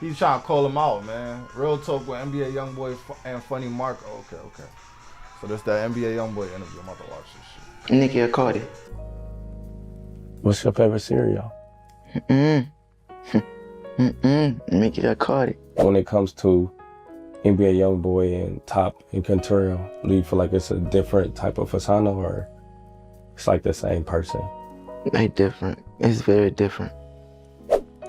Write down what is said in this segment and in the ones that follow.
He's trying to call him out, man. Real talk with NBA YoungBoy and Funny Mark. Okay. So that's that NBA YoungBoy interview. I'm about to watch this shit. Nikki or Cardi? What's your favorite cereal? Nikki or Cardi? When it comes to NBA YoungBoy and Top and Contrail, do you feel like it's a different type of persona or it's like the same person? They different. It's very different.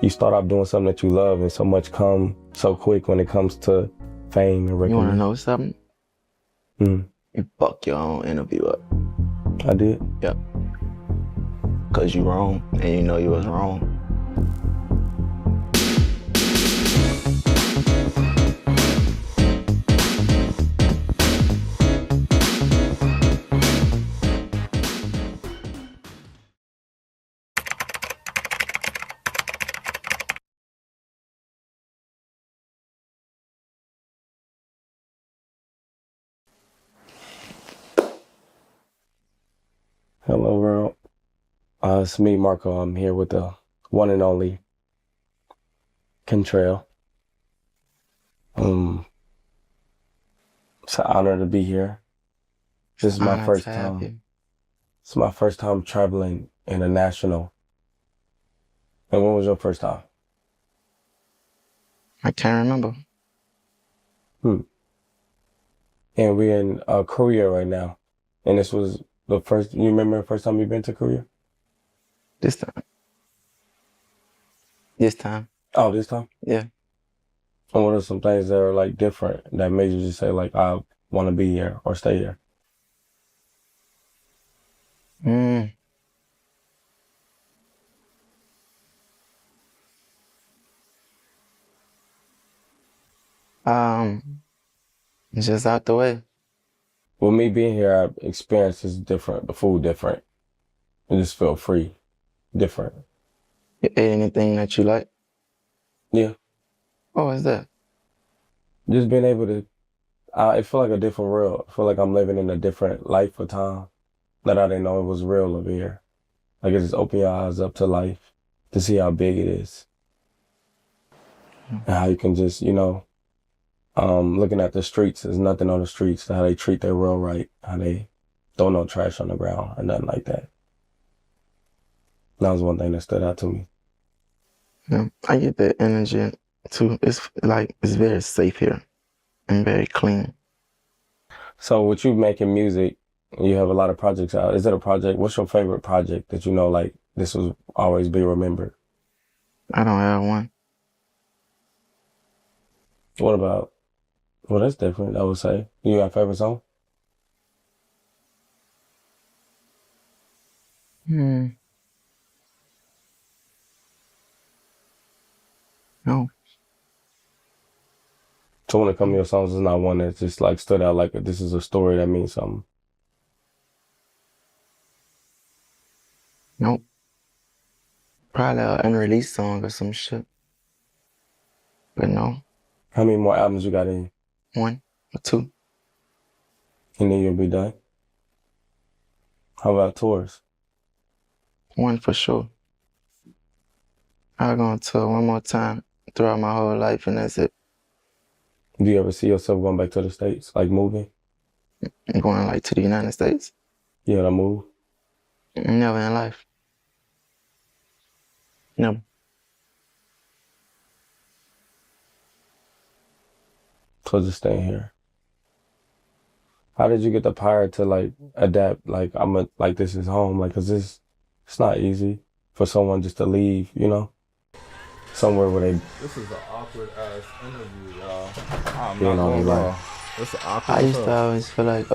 You start off doing something that you love and so much come so quick when it comes to fame and You recognition. wanna know something? You fuck your own interview up. I did? Yep. Cause you wrong and you know you was wrong. Hello, world. It's me, Marco. I'm here with the one and only Contrail. It's an honor to be here. This is my first time. It's my first time traveling international. And when was your first time? I can't remember. And we're in Korea right now. And this was the first, you remember the first time you've been to Korea? This time. This time. Oh, this time? Yeah. And what are some things that are like different that made you just say like, I want to be here or stay here? It's just out the way. With me being here, our experience is different. The food different. It just feel free. Different. You ate anything that you like? Yeah. What was that? Just being able to, it feel like a different world. I feel like I'm living in a different life or time that I didn't know it was real over here. Like it just open your eyes up to life to see how big it is. And how you can just, looking at the streets, there's nothing on the streets, how they treat their world right, how they throw no trash on the ground or nothing like that. That was one thing that stood out to me. Yeah, I get that energy too. It's very safe here and very clean. So with you making music, you have a lot of projects out. Is it a project? What's your favorite project that you know, like, this will always be remembered? I don't have one. What about, well, that's different, I would say. You got a favorite song? No. So when it comes to your songs, it's not one that just like stood out like this is a story that means something. Nope. Probably an unreleased song or some shit. But no. How many more albums you got in? 1 or 2. And then you'll be done? How about tours? 1 for sure. I'll go on tour one more time throughout my whole life and that's it. Do you ever see yourself going back to the States, like moving? I'm going like to the United States. You gonna move? Never in life. Never. So just staying here. How did you get the power to like adapt? Like like this is home. Like, cause it's not easy for someone just to leave, somewhere where they. This is an awkward ass interview, y'all. I'm Being not on gonna the lie. This is awkward. I used to always feel like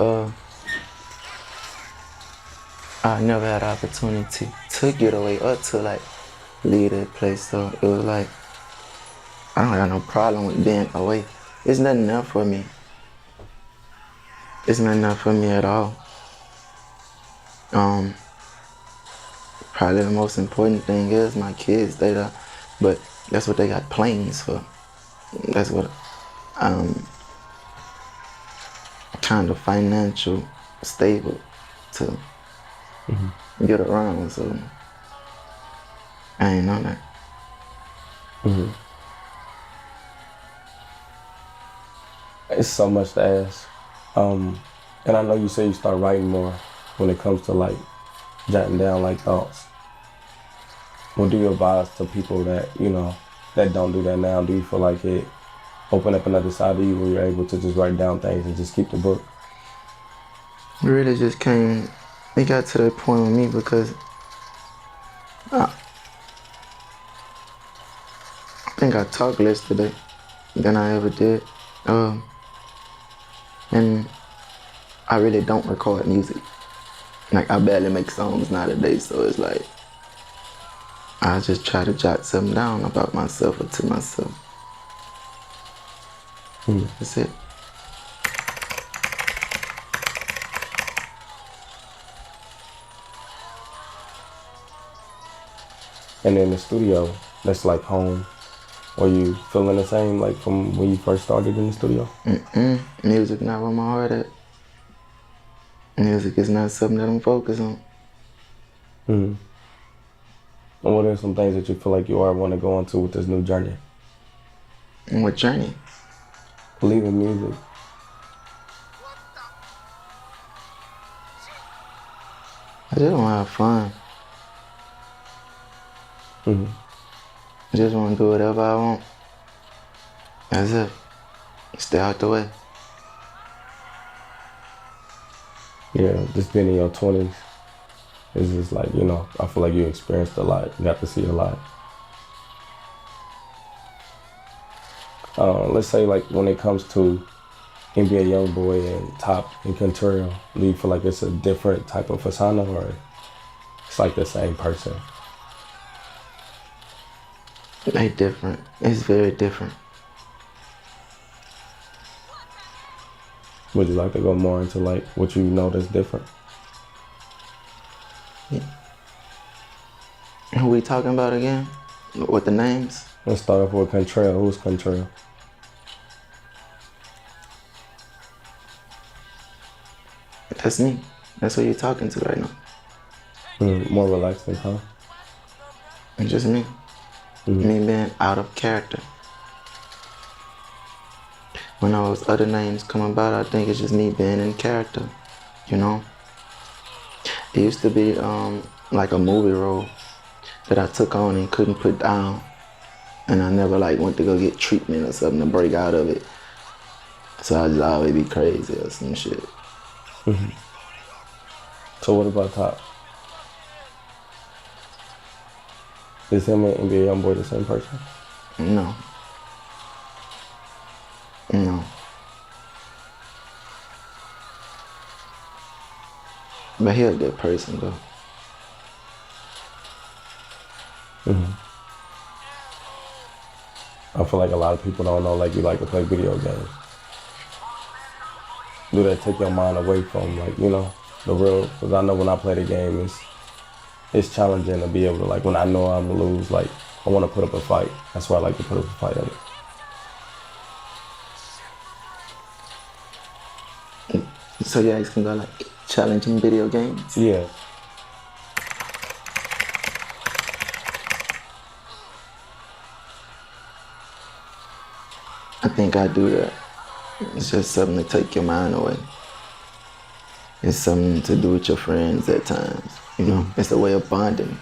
I never had an opportunity to get away or to like leave that place. So it was like I don't have no problem with being away. It's nothing there for me. It's nothing there for me at all. Probably the most important thing is my kids. They there, but that's what they got planes for. That's what kind of financial stable to get around. So I ain't know that. It's so much to ask. And I know you say you start writing more when it comes to like jotting down like thoughts. What do you advise to people that, you know, that don't do that now? Do you feel like it opened up another side of you where you're able to just write down things and just keep the book? It really just came, it got to that point with me because I think I talked less today than I ever did. And I really don't record music. Like, I barely make songs nowadays, so it's like, I just try to jot something down about myself or to myself. That's it. And in the studio, that's like home. Were you feeling the same like from when you first started in the studio? Music not where my heart at. Music is not something that I'm focused on. And what are some things that you feel like you are want to go into with this new journey? And what journey? Leaving music. I just want to have fun. I just want to do whatever I want. That's it. Stay out the way. Yeah, just being in your 20s is just like, you know, I feel like you experienced a lot. You got to see a lot. Let's say like when it comes to NBA YoungBoy and Top and Contrario, do you feel like it's a different type of persona or it's like the same person? They different. It's very different. Would you like to go more into like what you know that's different? Who we talking about again? What the names? Let's start off with Contrario. Who's Contrario? That's me. That's who you're talking to right now. More relaxed and calm? It's just me. Me being out of character. When those other names come about, I think it's just me being in character, you know? It used to be like a movie role that I took on and couldn't put down. And I never like went to go get treatment or something to break out of it. So I just always be crazy or some shit. So what about Top? Is him and NBA YoungBoy the same person? No. No. But he a good person though. I feel like a lot of people don't know like you like to play video games. Do that take your mind away from like, you know, the real, because I know when I play the game, it's challenging to be able to like, when I know I'm gonna lose, like I want to put up a fight. That's why I like to put up a fight at it. So you guys can go like challenging video games? Yeah. I think I do that. It's just something to take your mind away. It's something to do with your friends at times. You know, it's a way of bonding.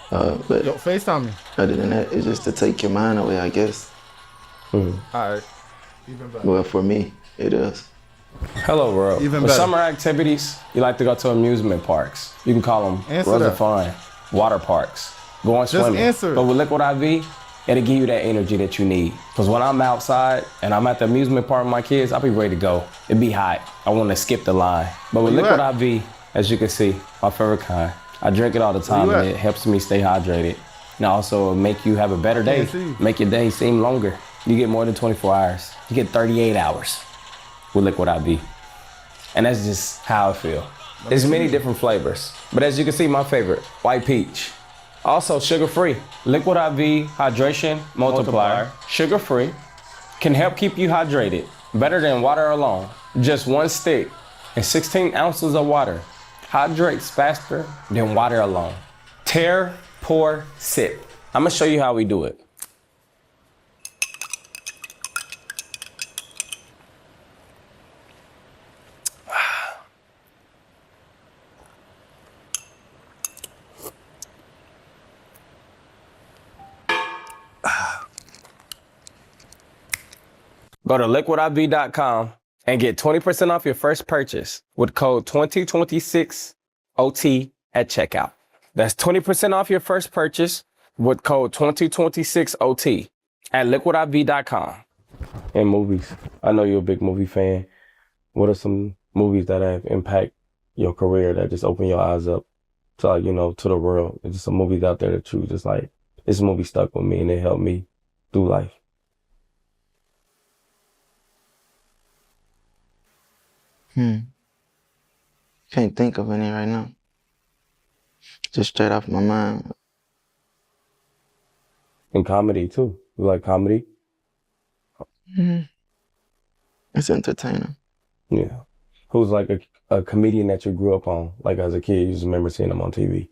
But Yo, FaceTime me. other than that, it's just to take your mind away, I guess. Alright. Even better. Well, for me, it is. Hello, world. Even For better. summer activities, you like to go to amusement parks. You can call them Answer runs that. of fun, water parks, going swimming. answer it. But with Liquid IV, it'll give you that energy that you need. Because when I'm outside and I'm at the amusement park with my kids, I'll be ready to go. It'd be hot. I want to skip the line. But with Where you Liquid IV, as you can see, my favorite kind, I drink it all the time you and at? it helps me stay hydrated. And also make you have a better day. Can't see. Make your day seem longer. You get more than 24 hours. You get 38 hours with Liquid IV. And that's just how I feel. There's many different flavors. But as you can see, my favorite, white peach. Also sugar-free. Liquid IV Hydration Multiplier. Sugar-free. Can help keep you hydrated. Better than water alone. Just one stick and 16 ounces of water. Hydrates faster than water alone. Tear, pour, sip. I'm gonna show you how we do it. Go to liquidiv.com and get 20% off your first purchase with code 2026OT at checkout. That's 20% off your first purchase with code 2026OT at liquidiv.com. And movies. I know you're a big movie fan. What are some movies that have impact your career that just open your eyes up to, like, you know, to the world? There's just some movies out there that you just like, this movie stuck with me and it helped me through life. Can't think of any right now. Just straight off my mind. And comedy too. You like comedy? It's entertaining. Yeah. Who's like a comedian that you grew up on? Like as a kid, you just remember seeing them on TV?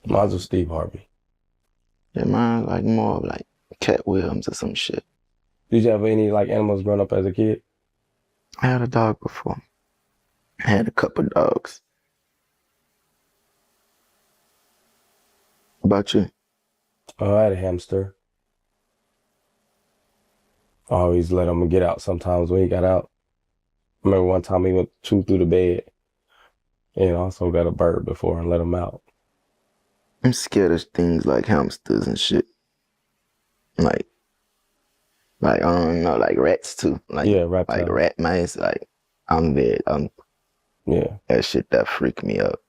Mine's was Steve Harvey. Yeah, mine's like more of like Cat Williams or some shit. Did you have any like animals growing up as a kid? I had a dog before. I had a couple dogs. What about you? I had a hamster. I always let him get out sometimes when he got out. I remember one time he went chew through the bed. And also got a bird before and let him out. I'm scared of things like hamsters and shit. Like I don't know, like rats too. Like, yeah, reptiles. Like rat mice. Like yeah, that shit that freaked me out.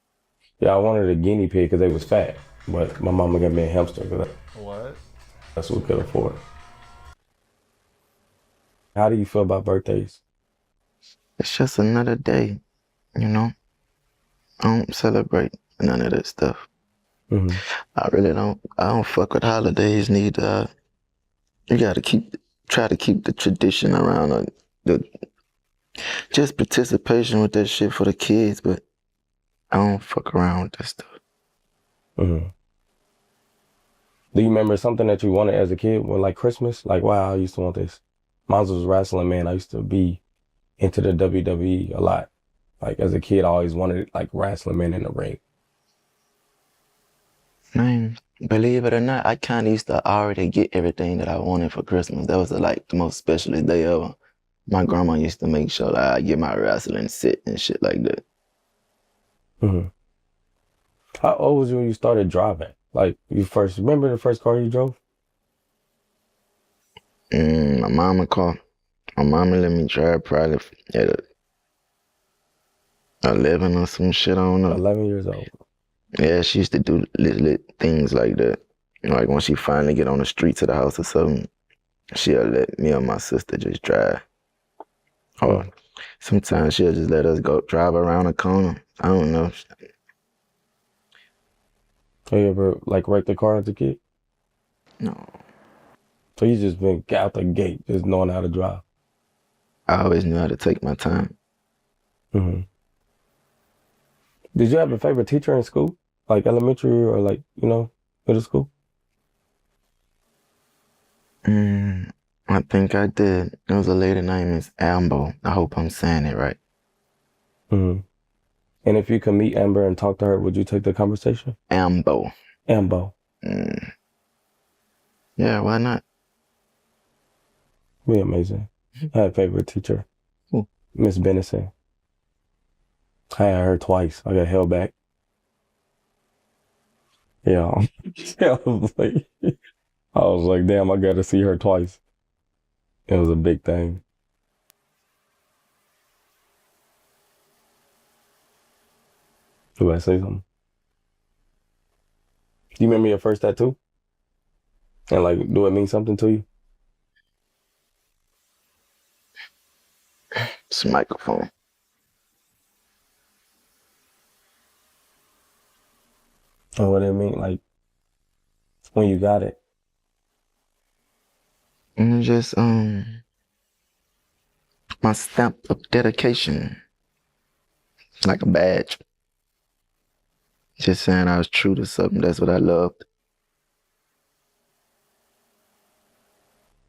Yeah, I wanted a guinea pig because they was fat, but my mama got me a hamster because that's what we could afford. How do you feel about birthdays? It's just another day, you know? I don't celebrate none of that stuff. Mm-hmm. I really don't. I don't fuck with holidays neither. You gotta try to keep the tradition around, just participation with that shit for the kids, but I don't fuck around with that stuff. Mm-hmm. Do you remember something that you wanted as a kid? Well, like Christmas? Like, wow, I used to want this. Mine was wrestling, man. I used to be into the WWE a lot. Like, as a kid, I always wanted, like, wrestling men in the ring. Man, believe it or not, I kind of used to already get everything that I wanted for Christmas. That was, like, the most specialist day ever. My grandma used to make sure that I get my wrestling set and shit like that. Mm-hmm. How old was you when you started driving? Like, remember the first car you drove? My mama car. My mama let me drive probably at 11 or some shit, I don't know. 11 years old. Yeah, she used to do little things like that. You know, like when she finally get on the streets of the house or something, she'll let me or my sister just drive. Or sometimes she'll just let us go drive around a corner. I don't know. Have you ever, like, wrecked a car as a kid? No. So you just been out the gate, just knowing how to drive? I always knew how to take my time. Mm-hmm. Did you have a favorite teacher in school? Like elementary or like, you know, middle school? I think I did. There was a lady named Miss Ambo. I hope I'm saying it right. Mm-hmm. And if you could meet Amber and talk to her, would you take the conversation? Ambo. Yeah, why not? Be amazing. I had a favorite teacher. Miss Benison. I had her twice. I got held back. Yeah. I was like, damn, I got to see her twice. It was a big thing. Do I say something? Do you remember your first tattoo? And like, do it mean something to you? It's a microphone. Or what it mean, like, when you got it? And just, my stamp of dedication. Like a badge. Just saying I was true to something. That's what I loved.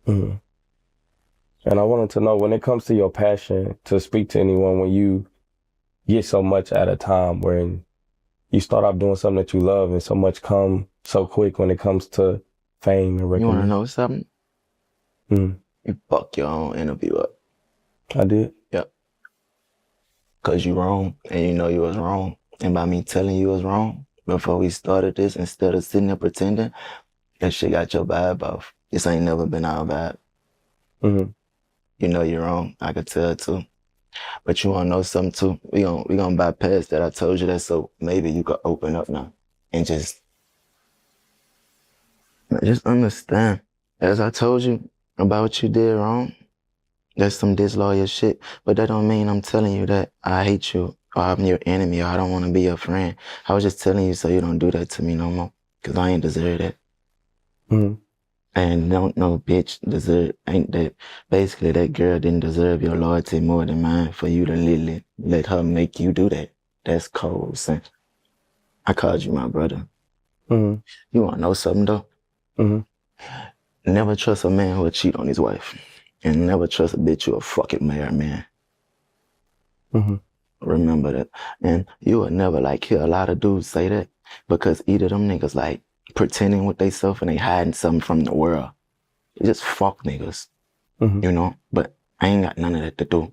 Mm-hmm. And I wanted to know, when it comes to your passion to speak to anyone, when you get so much at a time, when you start off doing something that you love and so much come so quick when it comes to fame and You wanna recognition. know something? Mm, You fuck your own interview up. I did. Yep. Cause you wrong and you know you was wrong. And by me telling you was wrong before we started this, instead of sitting there pretending, that shit got your vibe off. This ain't never been our vibe. Mm-hmm. You know you're wrong. I could tell too. But you wanna know something too? We gonna bypass that. I told you that, so maybe you could open up now and just understand. As I told you about what you did wrong, that's some disloyal shit. But that don't mean I'm telling you that I hate you or I'm your enemy or I don't want to be your friend. I was just telling you so you don't do that to me no more. Cause I ain't deserve that. Mm-hmm. And no bitch ain't that. Basically, that girl didn't deserve your loyalty more than mine for you to literally let her make you do that. That's cold, son. I called you my brother. Mm-hmm. You wanna know something though? Mm-hmm. Never trust a man who will cheat on his wife. And never trust a bitch who will fucking marry a man. Mm-hmm. Remember that. And you will never like hear a lot of dudes say that because either them niggas like pretending with they self and they hiding something from the world. They just fuck niggas, Mm-hmm. you know? But I ain't got none of that to do.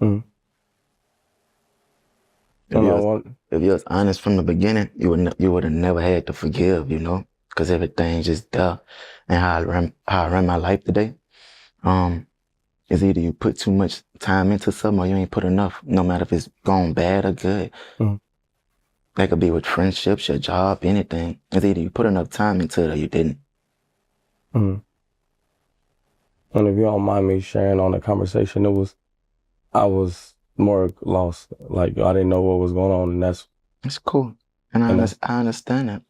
Mm-hmm. If you was honest from the beginning, you would have never had to forgive, you know? Because everything's just there. And how I run my life today, is either you put too much time into something or you ain't put enough, no matter if it's gone bad or good. Mm-hmm. That could be with friendships, your job, anything. It's either you put enough time into it or you didn't. Mm-hmm. And if you don't mind me sharing on the conversation, I was more lost. Like I didn't know what was going on, and It's cool. And I understand that.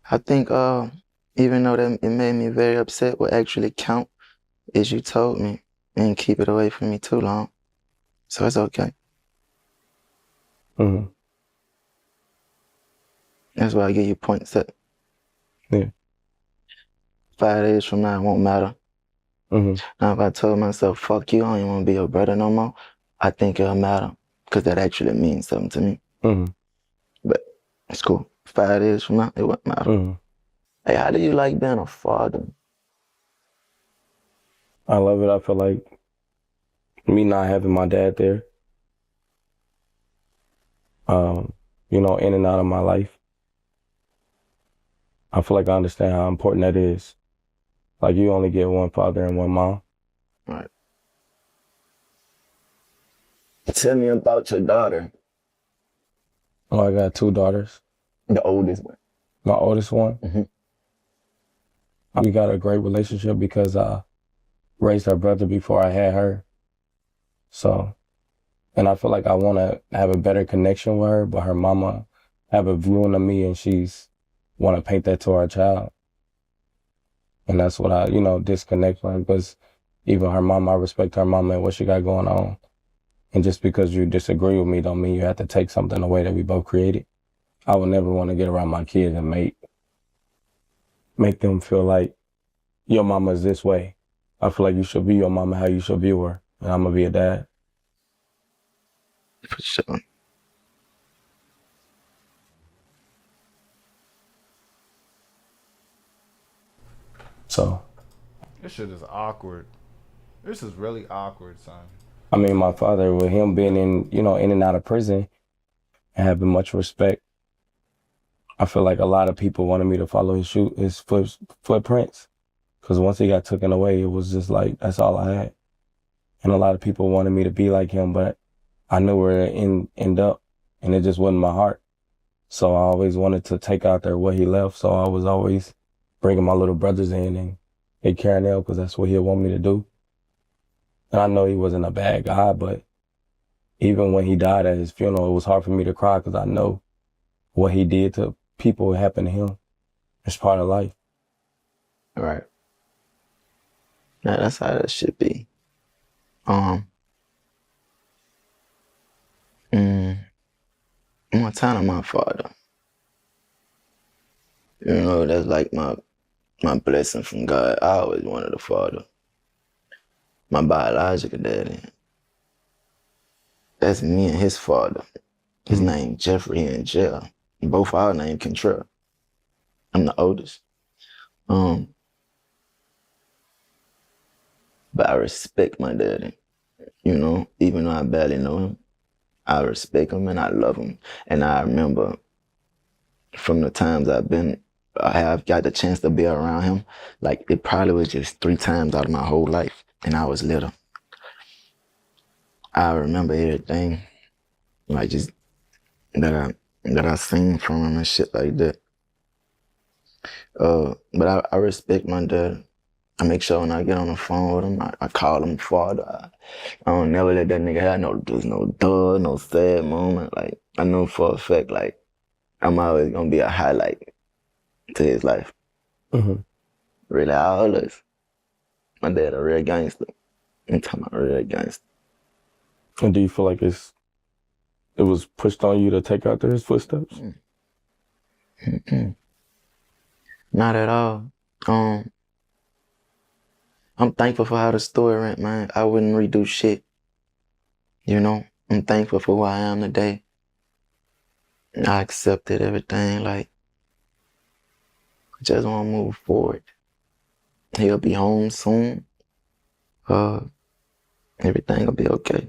I think even though that it made me very upset, what actually count is you told me and keep it away from me too long. So it's okay. Mm-hmm. That's why I give you points that Yeah. 5 days from now it won't matter. Mm-hmm. Now if I told myself, fuck you, I don't even want to be your brother no more, I think it'll matter. Because that actually means something to me. Mm-hmm. But it's cool. 5 days from now, it won't matter. Mm-hmm. Hey, how do you like being a father? I love it. I feel like me not having my dad there, in and out of my life, I feel like I understand how important that is. Like you only get one father and one mom. Right. Tell me about your daughter. Oh, I got 2 daughters. The oldest one. My oldest one, Mm-hmm. we got a great relationship because I raised her brother before I had her. So, and I feel like I want to have a better connection with her, but her mama have a view of me and she's want to paint that to our child. And that's what I, disconnect from because even her mama, I respect her mama and what she got going on. And just because you disagree with me don't mean you have to take something away that we both created. I would never want to get around my kids and make them feel like your mama's this way. I feel like you should be your mama how you should view her. And I'm going to be a dad. For sure. So. This shit is awkward. This is really awkward, son. I mean, my father, with him being in and out of prison and having much respect, I feel like a lot of people wanted me to follow his footprints. Because once he got taken away, it was just like, that's all I had. And a lot of people wanted me to be like him, but I knew where it end up, and it just wasn't my heart. So I always wanted to take out there what he left. So I was always bringing my little brothers in and take care of them because that's what he'd want me to do. And I know he wasn't a bad guy, but even when he died at his funeral, it was hard for me to cry because I know what he did to people that happened to him. It's part of life. Right. Now that's how that should be. Montana, my father. You know, that's like my blessing from God. I always wanted a father. My biological daddy. That's me and his father. His name Jeffrey in jail. Both our name Contrell. I'm the oldest. But I respect my daddy, you know, even though I barely know him. I respect him and I love him. And I remember from the times I have got the chance to be around him, like it probably was just 3 times out of my whole life, and I was little. I remember everything, like just that I seen from him and shit like that. But I respect my dad. I make sure when I get on the phone with him, I call him father. I don't never let that nigga have no sad moment. Like I know for a fact, like I'm always gonna be a highlight to his life. Mm-hmm. Really, all of us. My dad a real gangster. I'm talking about real gangster. And do you feel like it was pushed on you to take after his footsteps? Not at all. I'm thankful for how the story went, man. I wouldn't redo shit. You know, I'm thankful for who I am today. I accepted everything. Like, I just want to move forward. He'll be home soon. Everything will be okay.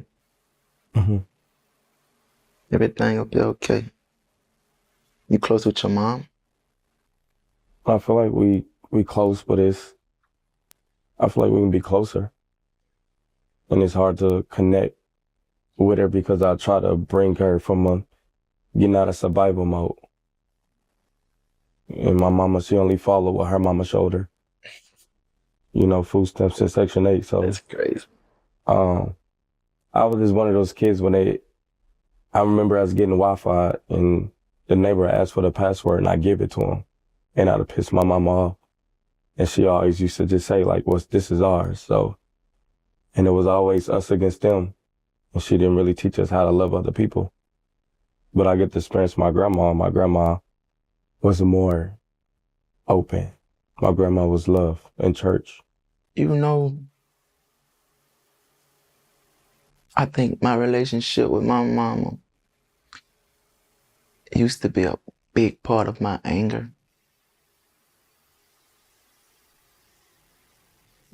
Mm-hmm. Everything will be okay. You close with your mom? I feel like we close, but I feel like we can be closer. And it's hard to connect with her because I try to bring her from getting out of survival mode. And my mama, she only followed what her mama showed her. You know, food stamps in Section 8. So That's crazy. I was just one of those kids I remember us getting Wi-Fi and the neighbor asked for the password and I give it to him. And I'd have pissed my mama off. And she always used to just say like, this is ours. So, and it was always us against them. And she didn't really teach us how to love other people. But I get to experience my grandma. My grandma was more open. My grandma was love in church. You know, I think my relationship with my mama used to be a big part of my anger.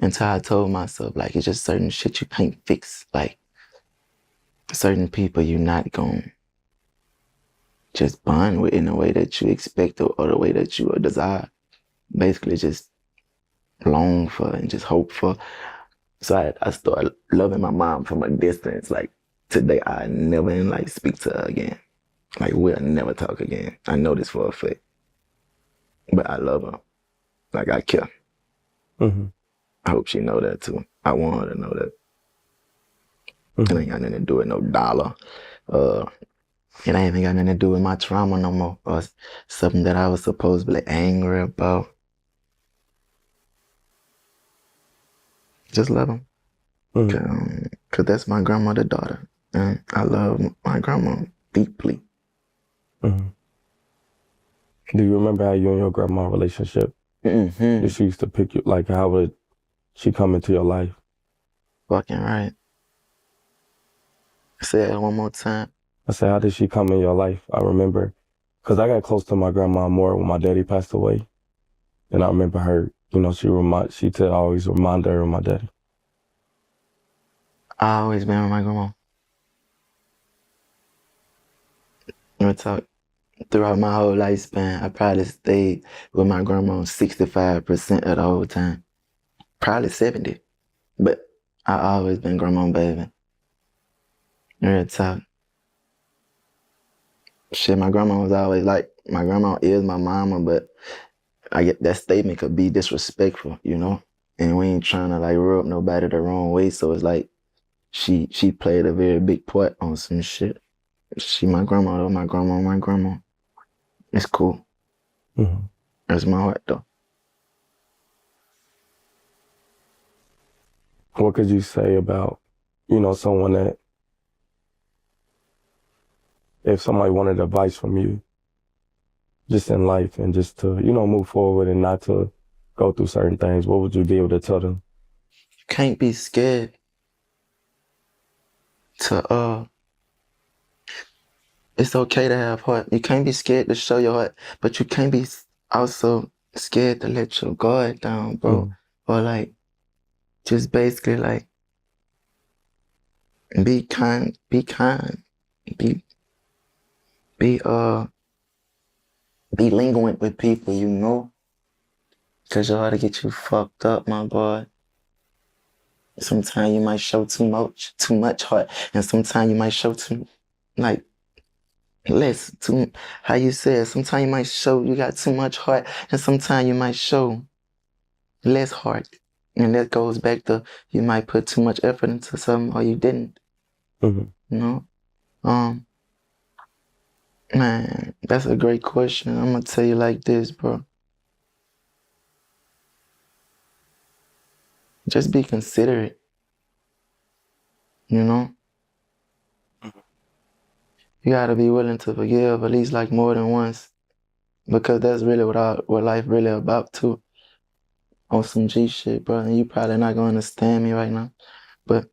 Until I told myself, like, it's just certain shit you can't fix. Like, certain people you're not gonna just bond with in the way that you expect or the way that you desire. Basically just long for and just hope for. So I started loving my mom from a distance. Like today I never like speak to her again. Like we'll never talk again. I know this for a fact. But I love her. Like I care. Mm-hmm. I hope she know that too. I want her to know that. Mm-hmm. It ain't got nothing to do with no dollar. It ain't even got nothing to do with my trauma no more. Or something that I was supposedly angry about. Just love them. Mm-hmm. Cause that's my grandmother's daughter. And I love my grandma deeply. Mm-hmm. Do you remember how you and your grandma relationship? Mm-hmm. She used to pick you, like how would she come into your life? Fucking right. Say it one more time. I said, how did she come in your life? I remember, because I got close to my grandma more when my daddy passed away. And I remember her, you know, she'd always remind her of my daddy. I always been with my grandma. You know, throughout my whole lifespan, I probably stayed with my grandma 65% of the whole time. Probably 70. But I always been grandma baby. Real talk. Shit, my grandma was always like, my grandma is my mama, but I get that statement could be disrespectful, you know? And we ain't trying to like rub nobody the wrong way. So it's like she played a very big part on some shit. She my grandma though, my grandma. It's cool. Mm-hmm. That's my heart though. What could you say about, you know, someone that, if somebody wanted advice from you, just in life and just to, you know, move forward and not to go through certain things, what would you be able to tell them? You can't be scared to it's okay to have heart. You can't be scared to show your heart, but you can't be also scared to let your guard down, bro. Or like, just basically like, be kind, be be be linguant with people, you know? Cause you ought to get you fucked up, my boy. Sometimes you might show too much heart, and sometimes you might show like, how you said, sometimes you might show you got too much heart, and sometimes you might show less heart. And that goes back to, you might put too much effort into something or you didn't, you know? Man, that's a great question. I'm gonna tell you like this, bro. Just be considerate, you know? You gotta be willing to forgive at least like more than once, because that's really what life really about too. On some G shit, bro. And you probably not gonna understand me right now, but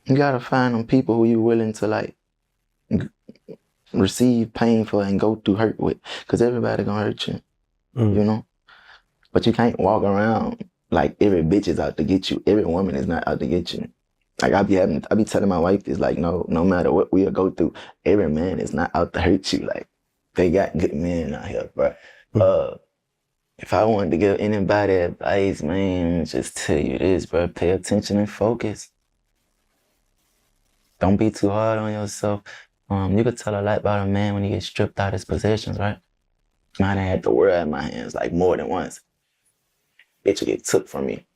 you gotta find them people who you willing to like receive pain for and go through hurt with, because everybody gonna hurt you, you know? But you can't walk around like every bitch is out to get you. Every woman is not out to get you. Like I be telling my wife this, like, no matter what we'll go through, every man is not out to hurt you. Like, they got good men out here, bro. If I wanted to give anybody advice, man, just tell you this, bro. Pay attention and focus. Don't be too hard on yourself. You could tell a lot about a man when he gets stripped out his possessions, right? Mine had the world in my hands like more than once. Bitch would get took from me.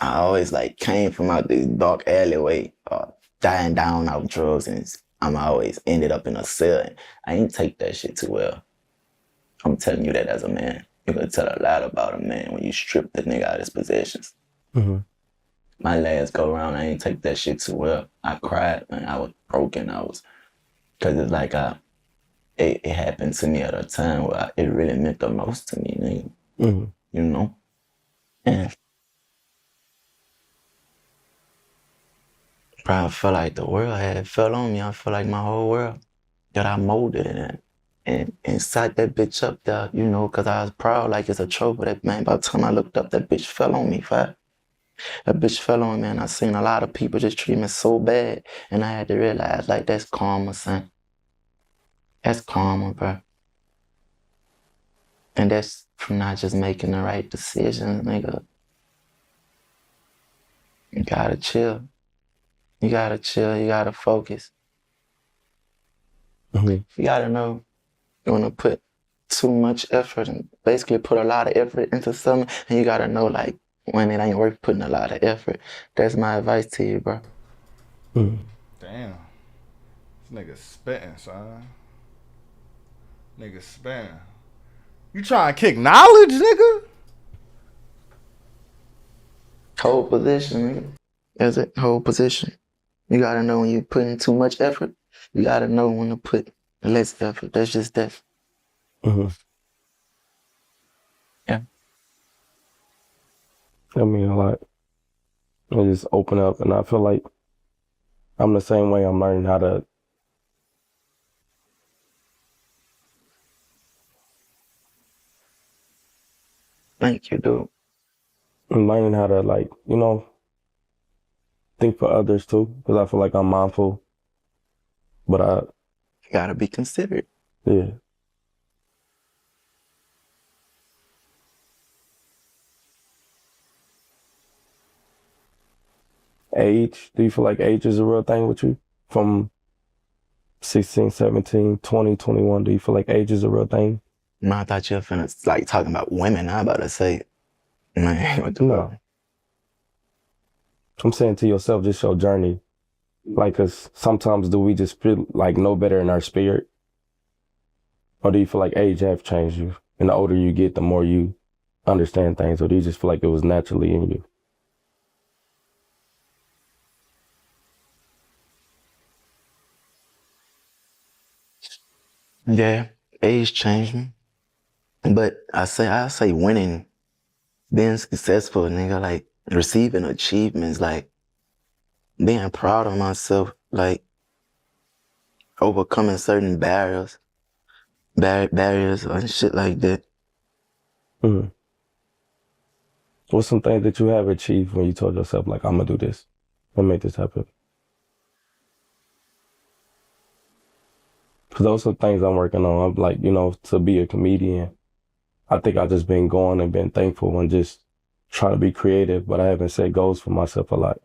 I always like came from out this dark alleyway, dying down out drugs, and I'm always ended up in a cell. And I ain't take that shit too well. I'm telling you that as a man. You can tell a lot about a man when you strip the nigga out of his possessions. My last go around, I ain't take that shit too well. I cried, man. I was broken. Cause it's like it happened to me at a time where it really meant the most to me, nigga. You know? And probably felt like the world had fell on me. I feel like my whole world that I molded it in and sat that bitch up there, you know, cause I was proud like it's a trophy. That man, by the time I looked up, that bitch fell on me, fat. That bitch fell on me, and I seen a lot of people just treat me so bad, and I had to realize like that's karma, son. That's karma, bro. And that's from not just making the right decisions, nigga. You gotta chill. You gotta chill. You gotta focus. You gotta know you wanna put too much effort and basically put a lot of effort into something, and you gotta know like when it ain't worth putting a lot of effort. That's my advice to you, bro. Damn. This nigga spitting, son. Nigga spitting. You trying to kick knowledge, nigga? Hold position, nigga. That's it. Hold position. You gotta know when you're putting too much effort. You gotta know when to put less effort. That's just that. Yeah. I mean a lot. I just open up, and I feel like I'm the same way. I'm learning how to Thank you, dude. I'm learning how to, like, you know, think for others too, because I feel like I'm mindful, but You gotta be considerate. yeah. Age, do you feel like age is a real thing with you? From 16, 17, 20, 21, do you feel like age is a real thing? No, I thought you were finna like talking about women. I'm about to say, man, what the fuck? I'm saying to yourself, just your journey. Like, cause sometimes do we just feel like know better in our spirit? Or do you feel like age have changed you? And the older you get, the more you understand things, or do you just feel like it was naturally in you? Yeah, age changed me. But I say winning, being successful, nigga, like receiving achievements, like being proud of myself, like overcoming certain barriers. barriers and shit like that. Mm. What's some things that you have achieved when you told yourself, like, I'm gonna do this and make this happen? Because those are things I'm working on. I'm like, to be a comedian, I think I've just been going and been thankful and just trying to be creative, but I haven't set goals for myself a lot.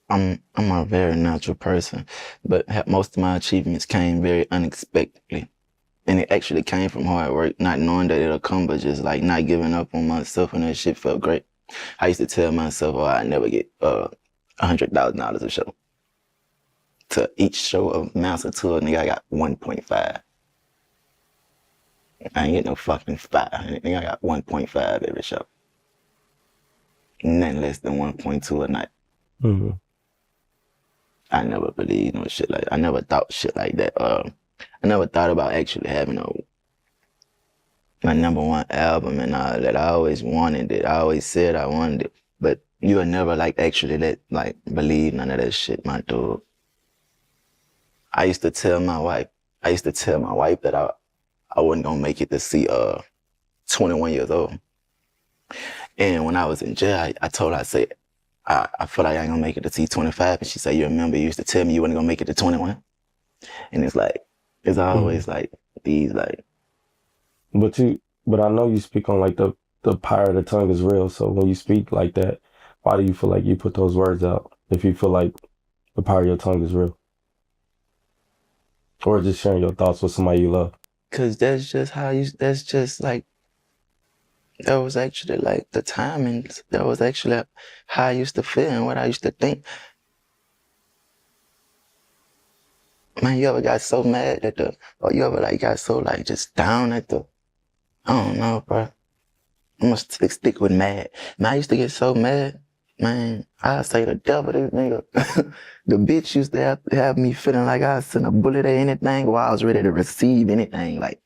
I'm a very natural person, but most of my achievements came very unexpectedly. And it actually came from hard work, not knowing that it'll come, but just like not giving up on myself, and that shit felt great. I used to tell myself, oh, I never get $100,000 a show. To each show of Master Tour, nigga, I got 1.5. I ain't get no fucking 500. Nigga, I got 1.5 every show. Nothing less than 1.2 a night. Mm-hmm. I never believed no shit like that. I never thought shit like that. I never thought about actually having my #1 album and all that. I always wanted it. I always said I wanted it. But you would never actually believe none of that shit, my dude. I used to tell my wife that I wasn't gonna make it to see 21 years old. And when I was in jail, I told her, I said, I feel like I ain't gonna make it to see 25. And she said, you remember you used to tell me you wasn't gonna make it to 21? And it's always these But I know you speak on the power of the tongue is real. So when you speak like that, why do you feel like you put those words out if you feel like the power of your tongue is real? Or just sharing your thoughts with somebody you love? Cause that was actually the timing. That was actually how I used to feel and what I used to think. Man, you ever got so mad or you ever got so just down at I don't know, bro. I'm gonna stick with mad. Man, I used to get so mad. Man, I say the devil, this nigga. The bitch used to have me feeling like I sent a bullet at anything while I was ready to receive anything. Like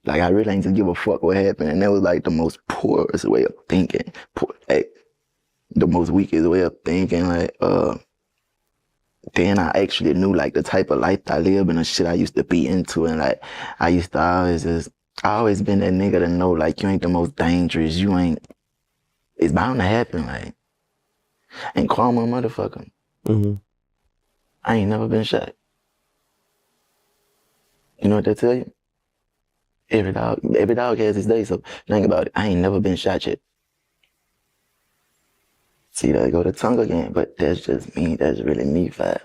I really ain't just give a fuck what happened. And that was the most poorest way of thinking. The most weakest way of thinking. Then I actually knew the type of life I live and the shit I used to be into. And I used to I always been that nigga to know you ain't the most dangerous. You ain't, it's bound to happen. And call my motherfucker. Mm-hmm. I ain't never been shot. You know what they tell you? Every dog has his day, so think about it. I ain't never been shot yet. See, there go the tongue again, but that's just me. That's really me, Fab.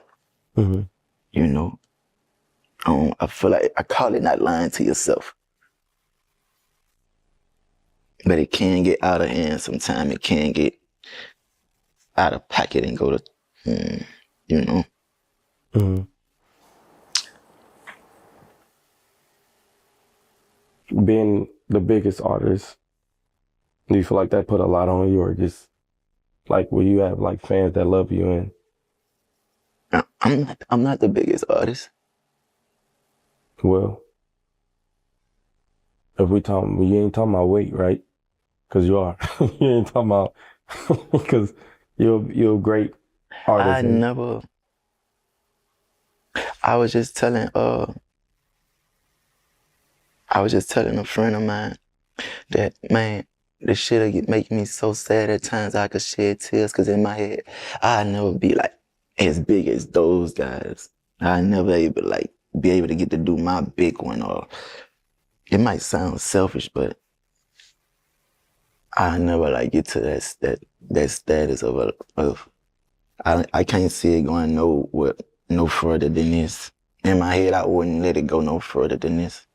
Mm-hmm. You know? I feel like I call it not lying to yourself. But it can get out of hand sometimes. It can get out of pocket and go to, you know? Mm-hmm. Being the biggest artist, do you feel like that put a lot on you, or just will you have fans that love you? And I'm not the biggest artist. Well, if you ain't talking about weight, right? Because you are. You ain't talking about because you're a great artist. I was just telling a friend of mine that, man, this shit'll make me so sad at times I could shed tears, because in my head, I'd never be as big as those guys. I'd never be able to get to do my big one. Or it might sound selfish, but I never get to that status of I can't see it going no further than this. In my head, I wouldn't let it go no further than this.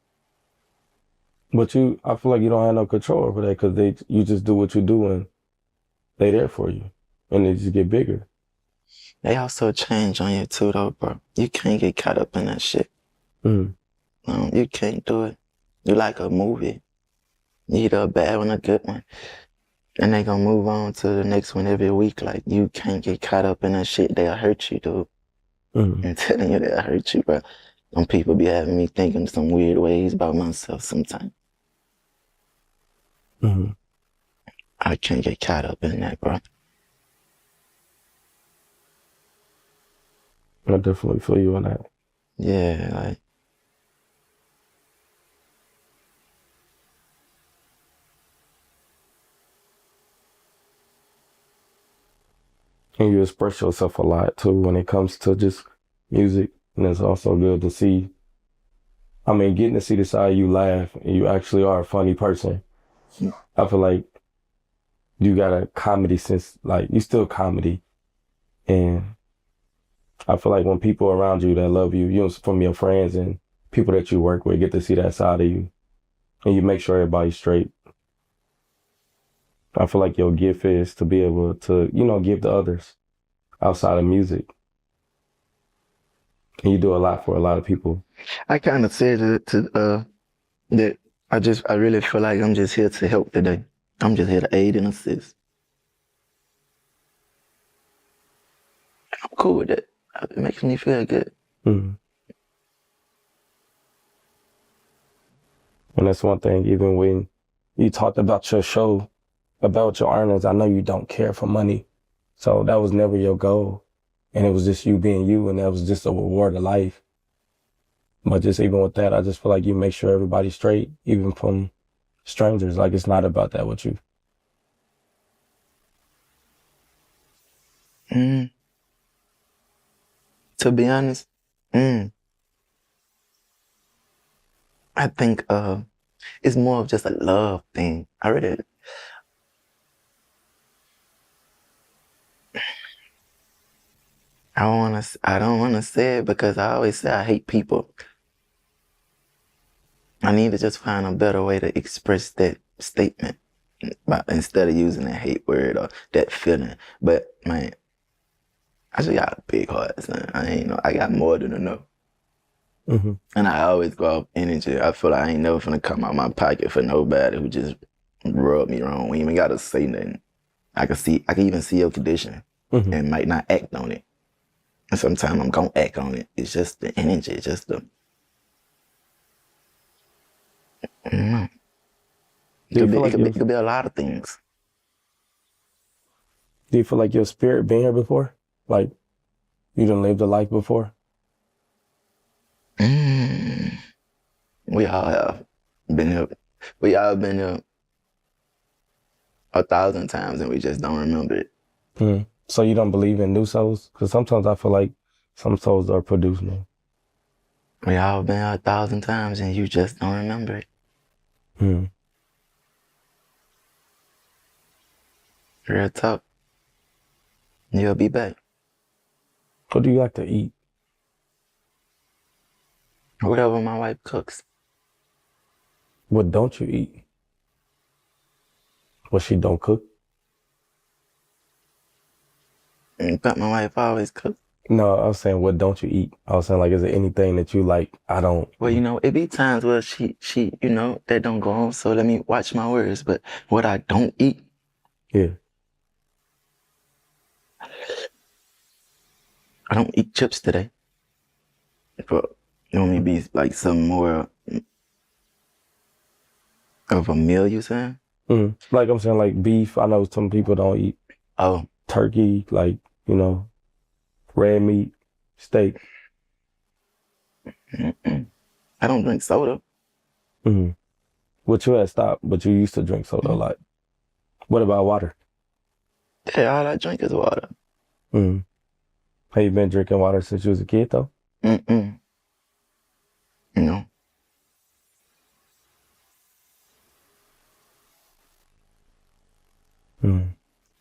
But I feel like you don't have no control over that, because you just do what you do and they there for you, and they just get bigger. They also change on you too, though, bro. You can't get caught up in that shit. Mm. No, you can't do it. You like a movie. You either a bad one or a good one, and they gonna move on to the next one every week. You can't get caught up in that shit. They'll hurt you, dude. Mm. I'm telling you, they'll hurt you, bro. Some people be having me thinking some weird ways about myself sometimes. Mm-hmm. I can't get caught up in that, bro. I definitely feel you on that. Yeah, And you express yourself a lot too when it comes to just music. And it's also good to see, I mean, getting to see the side you laugh and you actually are a funny person. I feel like you got a comedy sense, like you still comedy. And I feel like when people around you that love you, you know, from your friends and people that you work with get to see that side of you and you make sure everybody's straight. I feel like your gift is to be able to, you know, give to others outside of music. And you do a lot for a lot of people. I kind of said that I really feel like I'm just here to help today. I'm just here to aid and assist. I'm cool with it. It makes me feel good. Mm-hmm. And that's one thing, even when you talked about your show, about your earnings, I know you don't care for money. So that was never your goal. And it was just you being you, and that was just a reward of life. But just even with that, I just feel like you make sure everybody's straight, even from strangers. Like it's not about that with you. To be honest, I think it's more of just a love thing. I don't wanna say it because I always say I hate people. I need to just find a better way to express that statement instead of using that hate word or that feeling. But man, I just got a big heart, son. I got more than enough. Mm-hmm. And I always go off energy. I feel like I ain't never finna come out my pocket for nobody who just rub me wrong. We ain't even gotta say nothing. I can even see your condition and might not act on it. And sometimes I'm gonna act on it. It's just the energy, it's just the it could be a lot of things. Do you feel like your spirit been here before? Like you done lived a life before? We all have been here. We all been here 1,000 times and we just don't remember it. So you don't believe in new souls? Because sometimes I feel like some souls are produced new. We all been here 1,000 times and you just don't remember it. Real talk. You'll be back. What do you like to eat? Whatever my wife cooks. What don't you eat? What she don't cook? But my wife always cooks. No, I was saying, what don't you eat? I was saying, like, is there anything that you like? I don't. Well, it be times where she, that don't go on. So let me watch my words. But what I don't eat. Yeah. I don't eat chips today. But you want me to be like some more of a meal, you saying? Like I'm saying, like beef. I know some people don't eat. Oh. Turkey, like, red meat, steak. I don't drink soda. What you had stopped, but you used to drink soda a lot. What about water? Yeah, all I drink is water. Have you been drinking water since you was a kid, though? No.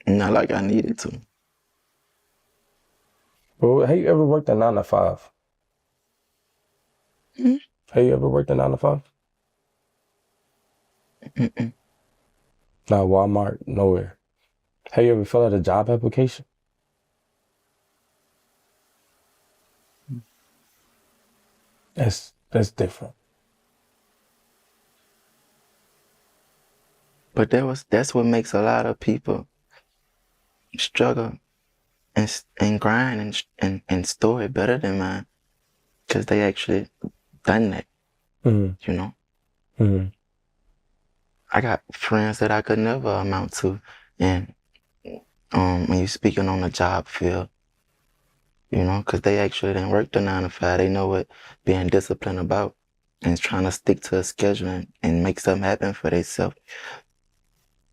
Not like I needed to. Well, have you ever worked a 9 to 5? Have you ever worked a 9 to 5? Not Walmart, nowhere. Have you ever filled out a job application? That's different. But that's what makes a lot of people struggle and grind and story better than mine, because they actually done that. I got friends that I could never amount to, and when you're speaking on the job field, because they actually didn't work the 9 to 5, they know what being disciplined about and trying to stick to a schedule and make something happen for themselves.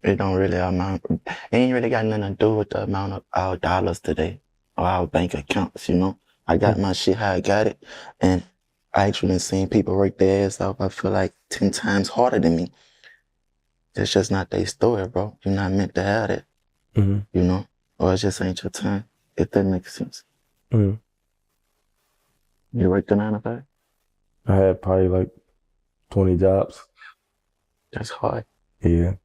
It don't really amount. It ain't really got nothing to do with the amount of our dollars today or our bank accounts. You know, I got my shit how I got it, and I actually seen people work their ass off. I feel like 10 times harder than me. That's just not their story, bro. You're not meant to have that. Mm-hmm. You know, or it just ain't your time. If that makes sense. Mm-hmm. You worked a 9 to 5? I had probably like 20 jobs. That's hard. Yeah.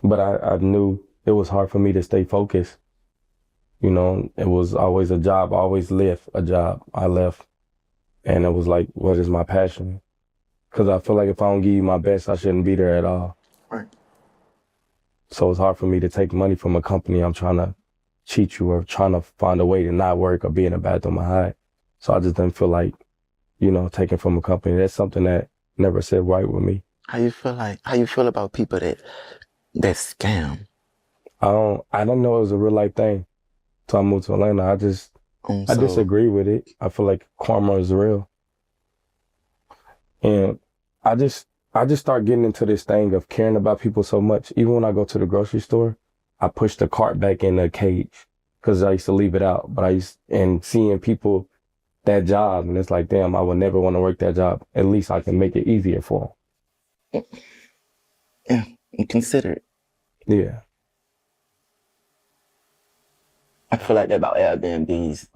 But I knew it was hard for me to stay focused. You know, it was always a job. I always left a job. I left. And it was like, what is my passion? Because I feel like if I don't give you my best, I shouldn't be there at all. Right. So it's hard for me to take money from a company I'm trying to cheat you or trying to find a way to not work or be in a bathroom or hide. So I just didn't feel like, you know, taking from a company. That's something that never sit right with me. How you feel about people that scam? I don't know it was a real life thing. So I moved to Atlanta. I disagree with it. I feel like karma is real. And I just start getting into this thing of caring about people so much. Even when I go to the grocery store, I push the cart back in the cage because I used to leave it out. But and seeing people that job, and it's like, damn, I would never want to work that job. At least I can make it easier for them. Yeah, and consider it. Yeah. I feel like that about Airbnbs,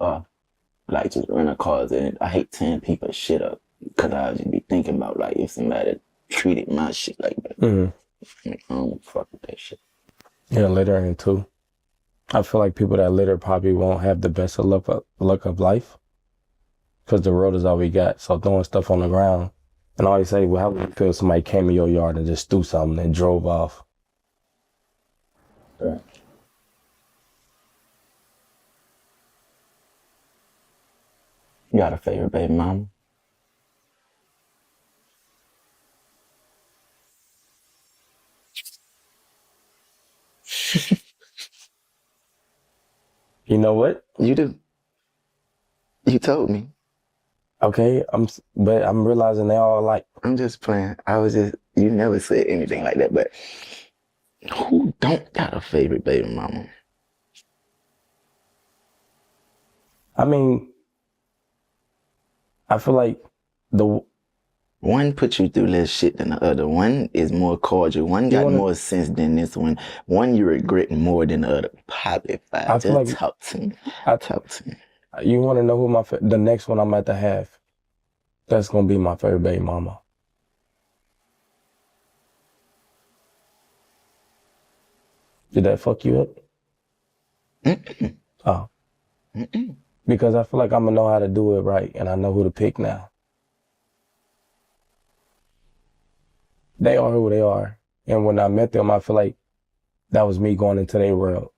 like just rental cars, and I hate tearing people's shit up because I just be thinking about like if somebody treated my shit like that. Mm-hmm. Like, I don't fuck with that shit. Yeah, littering too. I feel like people that litter probably won't have the best of luck of life because the road is all we got. So throwing stuff on the ground, and I always say, well, how would you feel if somebody came in your yard and just threw something and drove off? Right. You got a favorite baby mama? You know what? You do. You told me. Okay, but I'm realizing they all like. I'm just playing. You never said anything like that, but who don't got a favorite baby mama? I mean, I feel like the one put you through less shit than the other. One is more cordial. One got more sense than this one. One you regret more than the other. Probably five. I feel like talk to me. Talk to me. You want to know who the next one I'm at to have? That's gonna be my favorite baby mama. Did that fuck you up? Mm-mm. Oh. Mm-mm. Because I feel like I'm gonna know how to do it right, and I know who to pick now. They are who they are, and when I met them, I feel like that was me going into their world.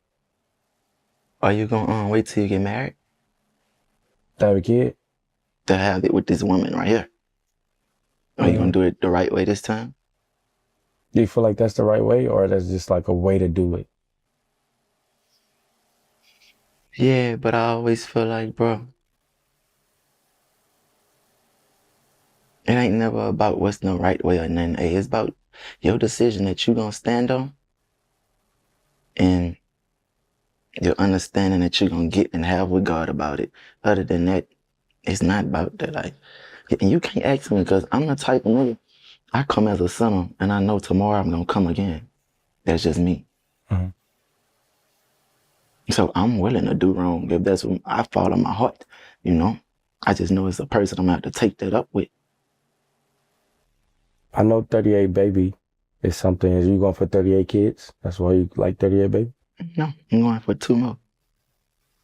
Are you gonna wait till you get married To have a kid? to have it with this woman right here? Are you gonna do it the right way this time? Do you feel like that's the right way, or that's just like a way to do it? Yeah, but I always feel like, bro, it ain't never about what's the right way or nothing. Hey, it's about your decision that you gonna stand on and your understanding that you're gonna get and have with God about it. Other than that, it's not about that. Like, and you can't ask me because I'm the type of nigga, I come as a sinner and I know tomorrow I'm gonna come again. That's just me. Mm-hmm. So I'm willing to do wrong if that's what I follow my heart, you know? I just know it's a person I'm gonna have to take that up with. I know 38 baby is something. Is you going for 38 kids? That's why you like 38 baby? No, I'm going for 2 more.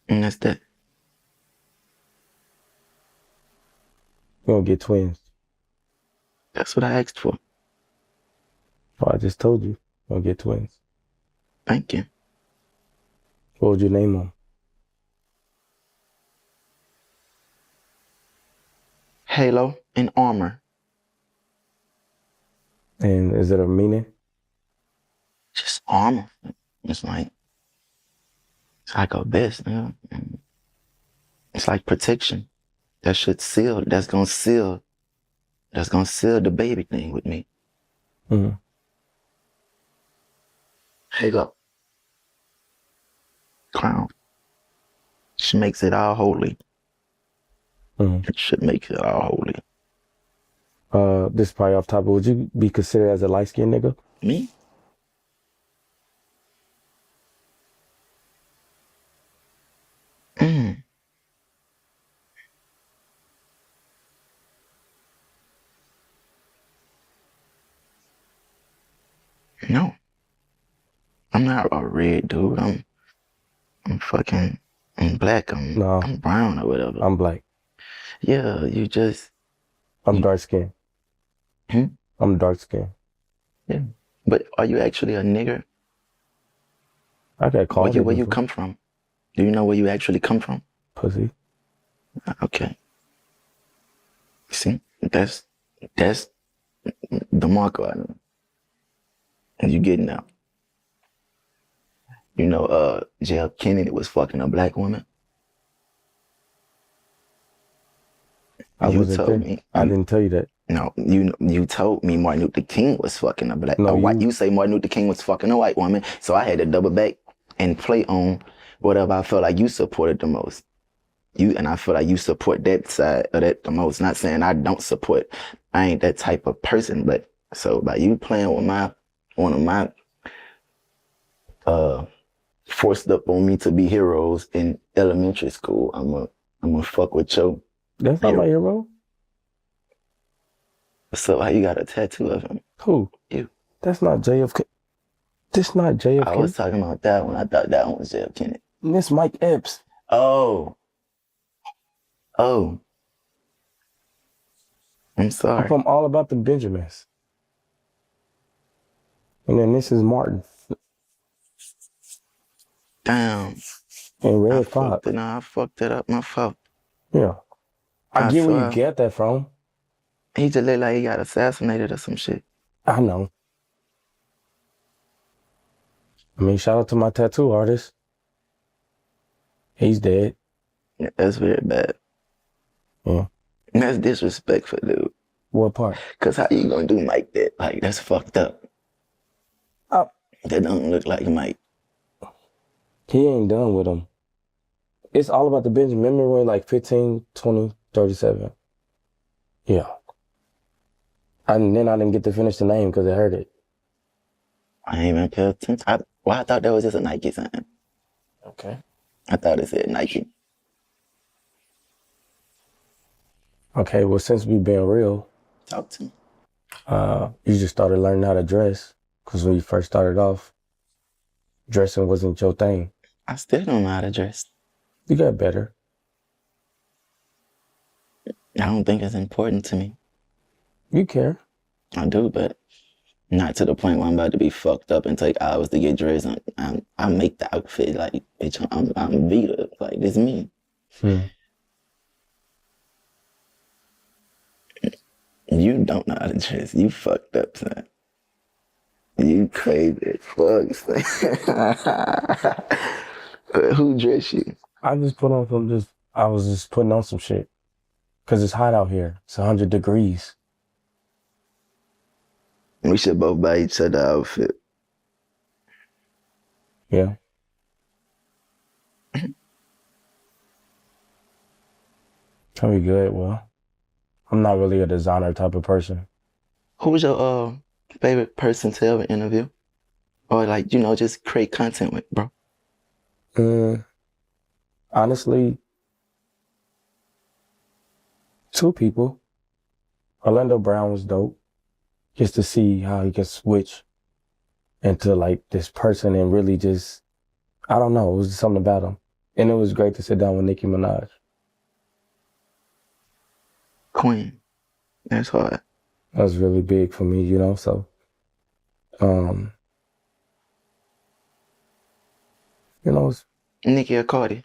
And that's that. You gonna get twins? That's what I asked for. Oh, I just told you. You gonna get twins. Thank you. What would you name them? Halo and Armor. And is it a meaning? Just armor. It's like a vest, you know? It's like protection. That's gonna seal the baby thing with me. Mm-hmm. Halo, crown. She makes it all holy. Mm. It should make it all holy. This is probably off topic. Would you be considered as a light-skinned nigga? Me? Mm. No. I'm not a red dude. I'm fucking, I'm black. No, I'm brown or whatever. I'm black. Yeah, you just. I'm dark-skinned. Hmm? I'm dark-skinned. Yeah. But are you actually a nigger? I got called Where you come from? Do you know where you actually come from? pussy. Okay. See, that's the marker I know. And you getting out. You know, J.F. Kennedy was fucking a black woman. I You wasn't told there. me. I didn't tell you that. No, you told me Martin Luther King was fucking a white. You say Martin Luther King was fucking a white woman, so I had to double back and play on whatever I felt like you supported the most. And I feel like you support that side of that the most. Not saying I don't support. I ain't that type of person, but so by you playing with one of my forced up on me to be heroes in elementary school, I'm gonna fuck with you. That's not my hero. So how you got a tattoo of him? Who? You. That's not JFK. This not JFK. I was talking about that one. I thought that one was JF Kennedy. This Mike Epps. Oh. I'm sorry. I'm from All About the Benjamins. And then this is Martin. Damn. And Red Fox. I fucked it up. My fault. Yeah. I get where you get that from. He just looked like he got assassinated or some shit. I know. I mean, shout out to my tattoo artist. He's dead. Yeah, that's very bad. Yeah. That's disrespectful, dude. What part? Cause how you gonna do Mike that? Like, that's fucked up. Oh. That don't look like Mike. He ain't done with him. It's All About the Benjamin. Remember when like 15, 20, 37? Yeah. And then I didn't get to finish the name because it hurt it. I ain't even pay attention. I thought that was just a Nike sign. Okay. I thought it said Nike. Okay, well, since we being real. Talk to me. You just started learning how to dress. Because when you first started off, dressing wasn't your thing. I still don't know how to dress. You got better. I don't think it's important to me. You care. I do, but not to the point where I'm about to be fucked up and take hours to get dressed. I make the outfit like, bitch, I'm Vita. Like, this me. You don't know how to dress. You fucked up, son. You crazy as fuck, son. Who dressed you? I just put on some I was just putting on some shit. Because it's hot out here. It's 100 degrees. We should both buy each other an outfit. Yeah. Can be good. Well, I'm not really a designer type of person. Who was your favorite person to ever interview? Or like, just create content with, bro? Honestly, 2 people. Orlando Brown was dope. Just to see how he can switch into like this person and really just, I don't know, it was something about him. And it was great to sit down with Nicki Minaj. Queen. That's hard. That was really big for me, so. It's, Nicki or Cardi?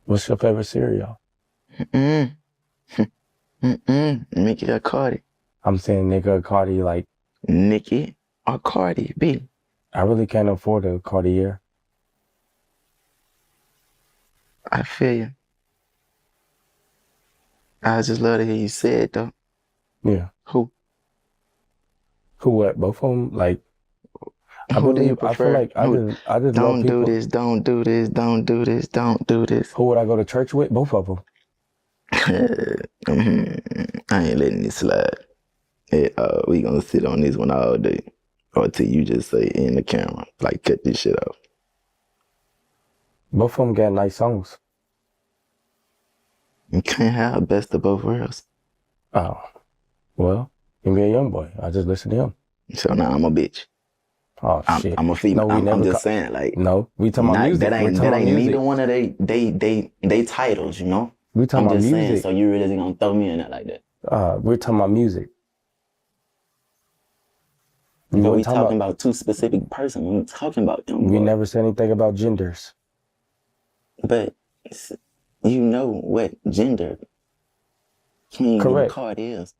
What's your favorite cereal? Nicki or Cardi? I'm saying nigga or Cardi, like. Nicki or Cardi B? I really can't afford a Cartier. I feel you. I just love to hear you say it, though. Yeah. Who? Who what? Both of them? Like, I Who do you believe, I feel prefer? like I Who? just love Don't do people. this. Don't do this. Don't do this. Don't do this. Who would I go to church with? Both of them. I ain't letting this slide. Hey, we gonna sit on this one all day, or till you just say in the camera, like cut this shit off. Both of them got nice songs. You can't have best of both worlds. Oh, well, you be a young boy. I just listen to him. So now I'm a bitch. Oh shit. I'm a female. No, we never I'm just saying, like, no, we talking about music. That ain't neither one of they titles, you know. We talking I'm about just music. saying, so you really gonna throw me in there like that? We're talking about music. But we talking about two specific persons. We talking about them. We never said anything about genders. But you know what gender King and Card is.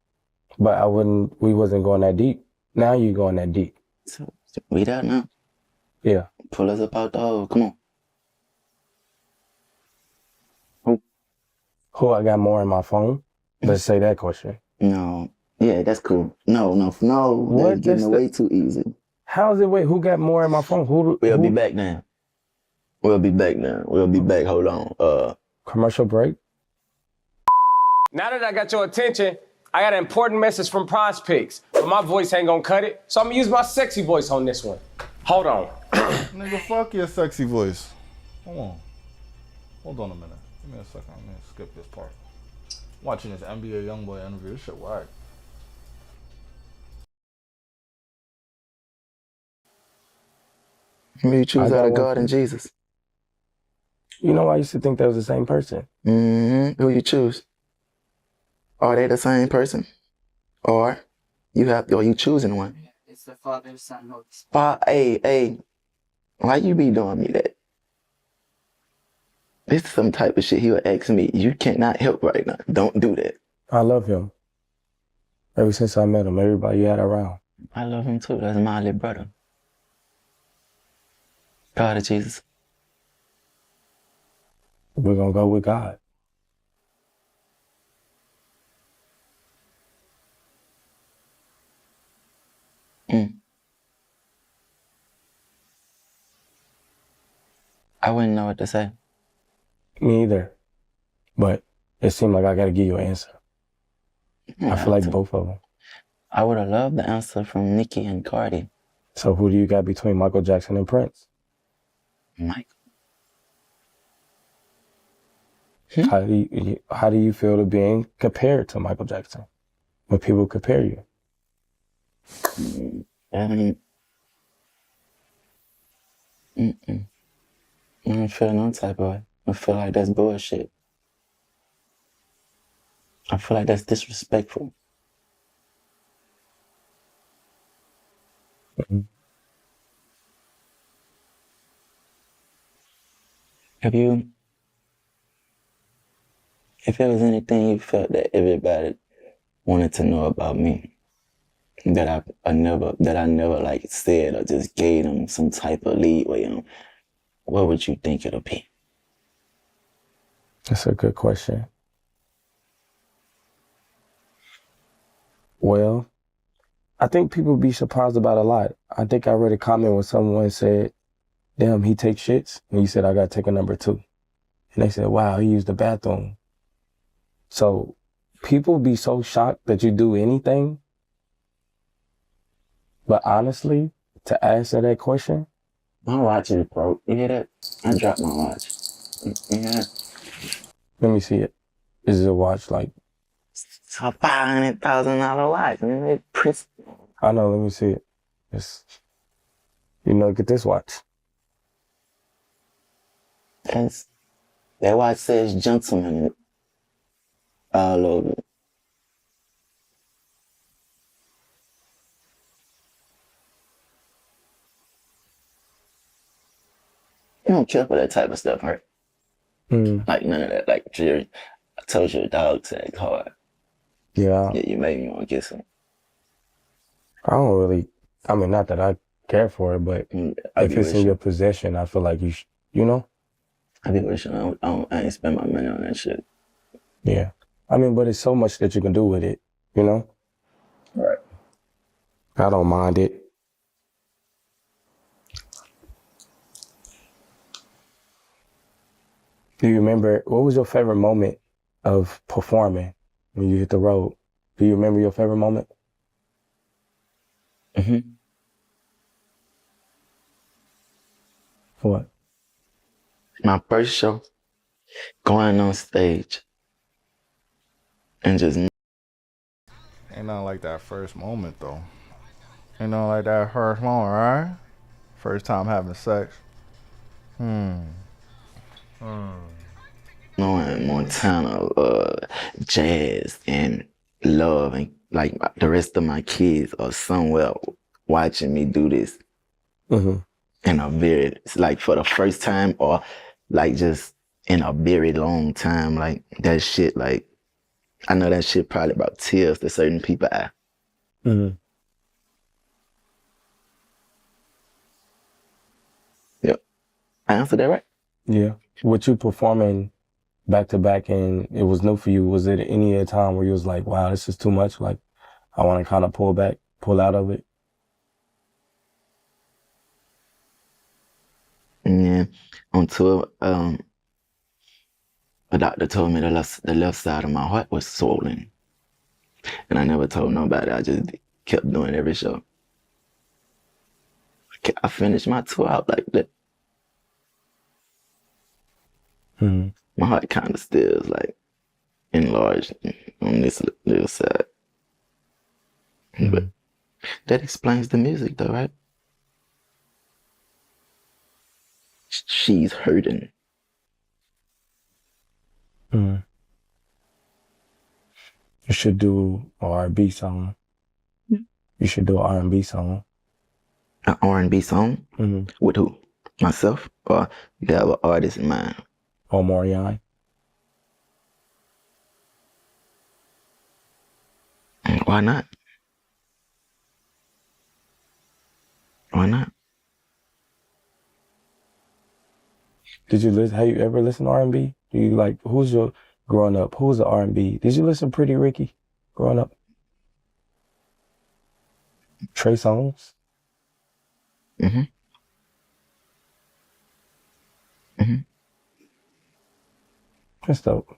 But we wasn't going that deep. Now you going that deep. So we that now? Yeah. Pull us up out the hole. Come on. Who I got more in my phone? Let's say that question. No. Yeah, that's cool. No. What? That's getting way too easy. How's it? Wait, who got more in my phone? We'll be back now. We'll be back. Hold on. Commercial break. Now that I got your attention, I got an important message from Prize Picks, but my voice ain't gonna cut it, so I'm gonna use my sexy voice on this one. Hold on. Nigga, fuck your sexy voice. Hold on a minute. Give me a second. I'm gonna skip this part. Watching this NBA YoungBoy interview. This shit whack. Who you choose out of God and Jesus? You know, I used to think they was the same person. Mm-hmm. Who you choose? Are they the same person? Or you choosing one? It's the Father, Son, Holy Spirit. Hey, why you be doing me that? This is some type of shit he would ask me. You cannot help right now. Don't do that. I love him. Ever since I met him, everybody had around. I love him too. That's my little brother. God of Jesus. We're gonna go with God. I wouldn't know what to say. Me either. But it seemed like I gotta give you an answer. I feel like both of them. I would have loved the answer from Nicki and Cardi. So who do you got between Michael Jackson and Prince? Michael. How do you feel to being compared to Michael Jackson when people compare you? I mean, I don't feel no type of way. I feel like that's bullshit. I feel like that's disrespectful. Mm-hmm. If there was anything you felt that everybody wanted to know about me, that I never like said or just gave them some type of leeway on, what would you think it'll be? That's a good question. Well, I think people be surprised about a lot. I think I read a comment when someone said, damn, he takes shits. And you said, I got to take a number 2. And they said, wow, he used the bathroom. So people be so shocked that you do anything. But honestly, to answer that question. My watch is broke. You hear that? I dropped my watch. You hear that? Let me see it. Is it a watch like? It's a $500,000 watch. Man. I know, let me see it. Get this watch. That watch says gentleman all over it. You don't care for that type of stuff, right? Like none of that. Like Jerry, I told you a dog tag hard. Yeah. Yeah, you made me want to get some. I don't really, not that I care for it, but if it's in your possession, I feel like you know? I be wishing I ain't spend my money on that shit. Yeah. But it's so much that you can do with it, you know? I don't mind it. Do you remember, what was your favorite moment of performing when you hit the road? Do you remember your favorite moment? Mm-hmm. What? My first show, going on stage and just Ain't nothing like that first moment though. Ain't nothing like that first moment, right? First time having sex. knowing Montana, jazz and love, and like the rest of my kids are somewhere watching me do this Mm-hmm. in a very, it's like for the first time, or like just in a very long time. Like that shit, like I know that shit probably about tears to certain people. Mm-hmm. Yep. I answered that right? Yeah. With you performing back to back and it was new for you, was it any a time where you was like, wow, this is too much? Like, I want to kind of pull back, pull out of it? And then on tour, the doctor told me the left side of my heart was swollen. And I never told nobody. I just kept doing every show. I finished my tour out like that. Mm-hmm. My heart kind of still is like enlarged on this little side. Mm-hmm. But that explains the music though, right? She's hurting. Mm-hmm. You should do an R&B song. You should do an R&B song. An R&B song? Mm-hmm. With who? Myself? Or you have an artist in mind? Or Marianne. Why not? Why not? Did you listen? Have you ever listened to R&B? Do you like, who's your, growing up, who's the R&B? Did you listen to Pretty Ricky growing up? Trey Songz? Mm-hmm. Mm-hmm. That's dope.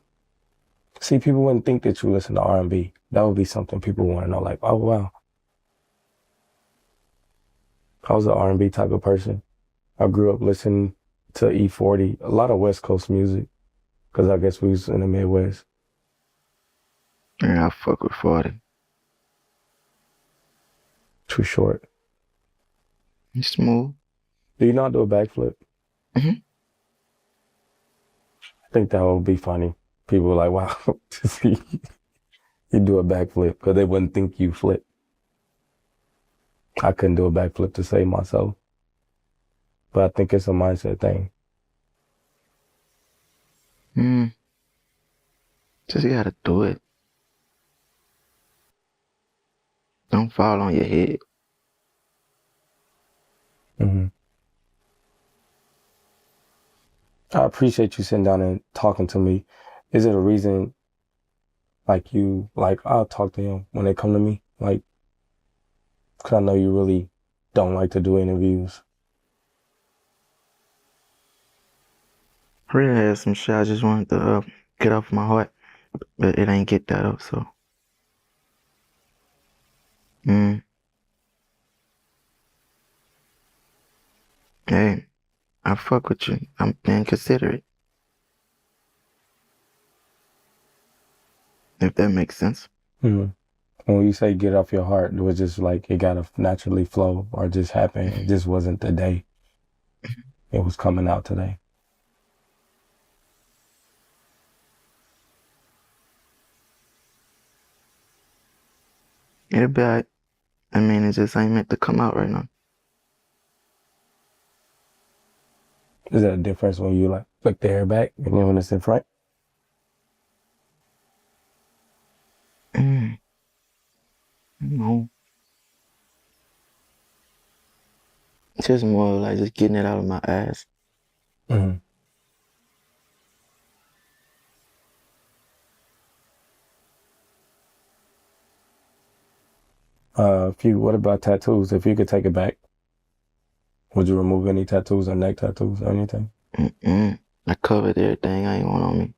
See, people wouldn't think that you listen to R&B. That would be something people want to know, like, oh, wow. I was an R&B type of person. I grew up listening to E40, a lot of West Coast music, because I guess we was in the Midwest. Yeah, I fuck with 40. Too short. He's smooth. Do you know how to do a backflip? Mm-hmm. I think that would be funny. People are like, wow, to see you do a backflip, because they wouldn't think you flip. I couldn't do a backflip to save myself. But I think it's a mindset thing. Just gotta do it. Don't fall on your head. Mm-hmm. I appreciate you sitting down and talking to me. Is it a reason, like you, like I'll talk to him when they come to me? Like, because I know you really don't like to do interviews. I really had some shit I just wanted to get off my heart, but it ain't get that up, so. Hey, I fuck with you. I'm being considerate. If that makes sense. Mm-hmm. When you say get off your heart, it was just like it gotta naturally flow or just happen. It just wasn't the day. It was coming out today. It'll be alright. I mean, it just ain't meant to come out right now. Is that a difference when you like flick the hair back and then when it's in front? No. It's just more like just getting it out of my ass. Mm-hmm. What about tattoos? If you could take it back, would you remove any tattoos or neck tattoos or anything? I covered everything I ain't want on me.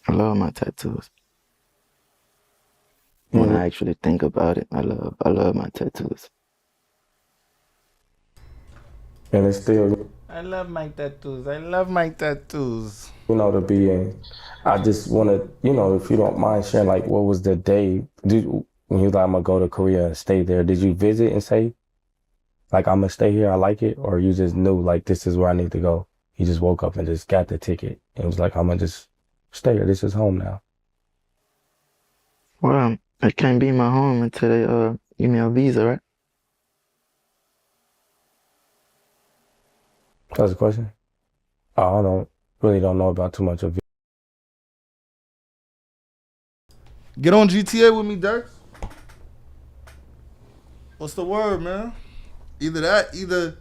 I love my tattoos. When I actually think about it, I love my tattoos. And it's still, I love my tattoos. I love my tattoos. to be in. I just want to, if you don't mind sharing, like, what was the day? When you was like, I'm gonna go to Korea and stay there, did you visit and say, like, I'm gonna stay here, I like it, or you just knew, like, this is where I need to go? You just woke up and just got the ticket and was like, I'm gonna just stay here. This is home now. Well, it can't be my home until they give me a visa, right? That's the question. I really don't know about too much of it. Get on GTA with me, Dex. What's the word, man? Either that, either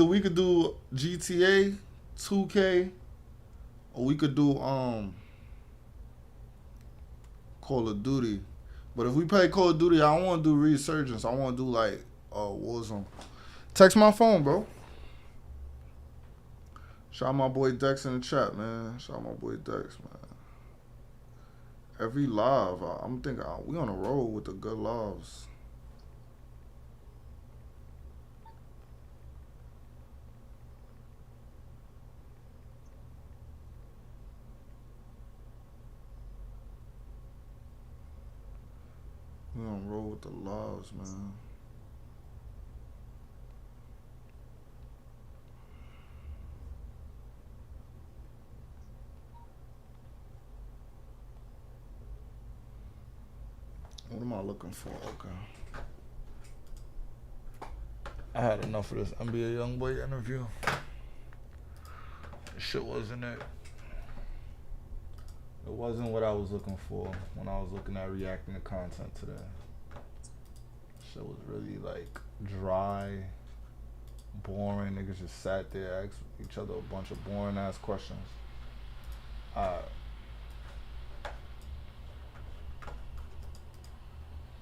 we could do GTA, 2K, or we could do Call of Duty. But if we play Call of Duty, I don't want to do Resurgence. I want to do like Warzone. Text my phone, bro. Shout out my boy Dex in the chat, man. Shout out my boy Dex, man. Every live, I'm thinking we on a roll with the good lives. We on a roll with the lives, man. What am I looking for? Okay. I had enough of this NBA YoungBoy interview. Shit wasn't it. It wasn't what I was looking for when I was looking at reacting to content today. Shit was really like dry, boring. Niggas just sat there, asked each other a bunch of boring ass questions.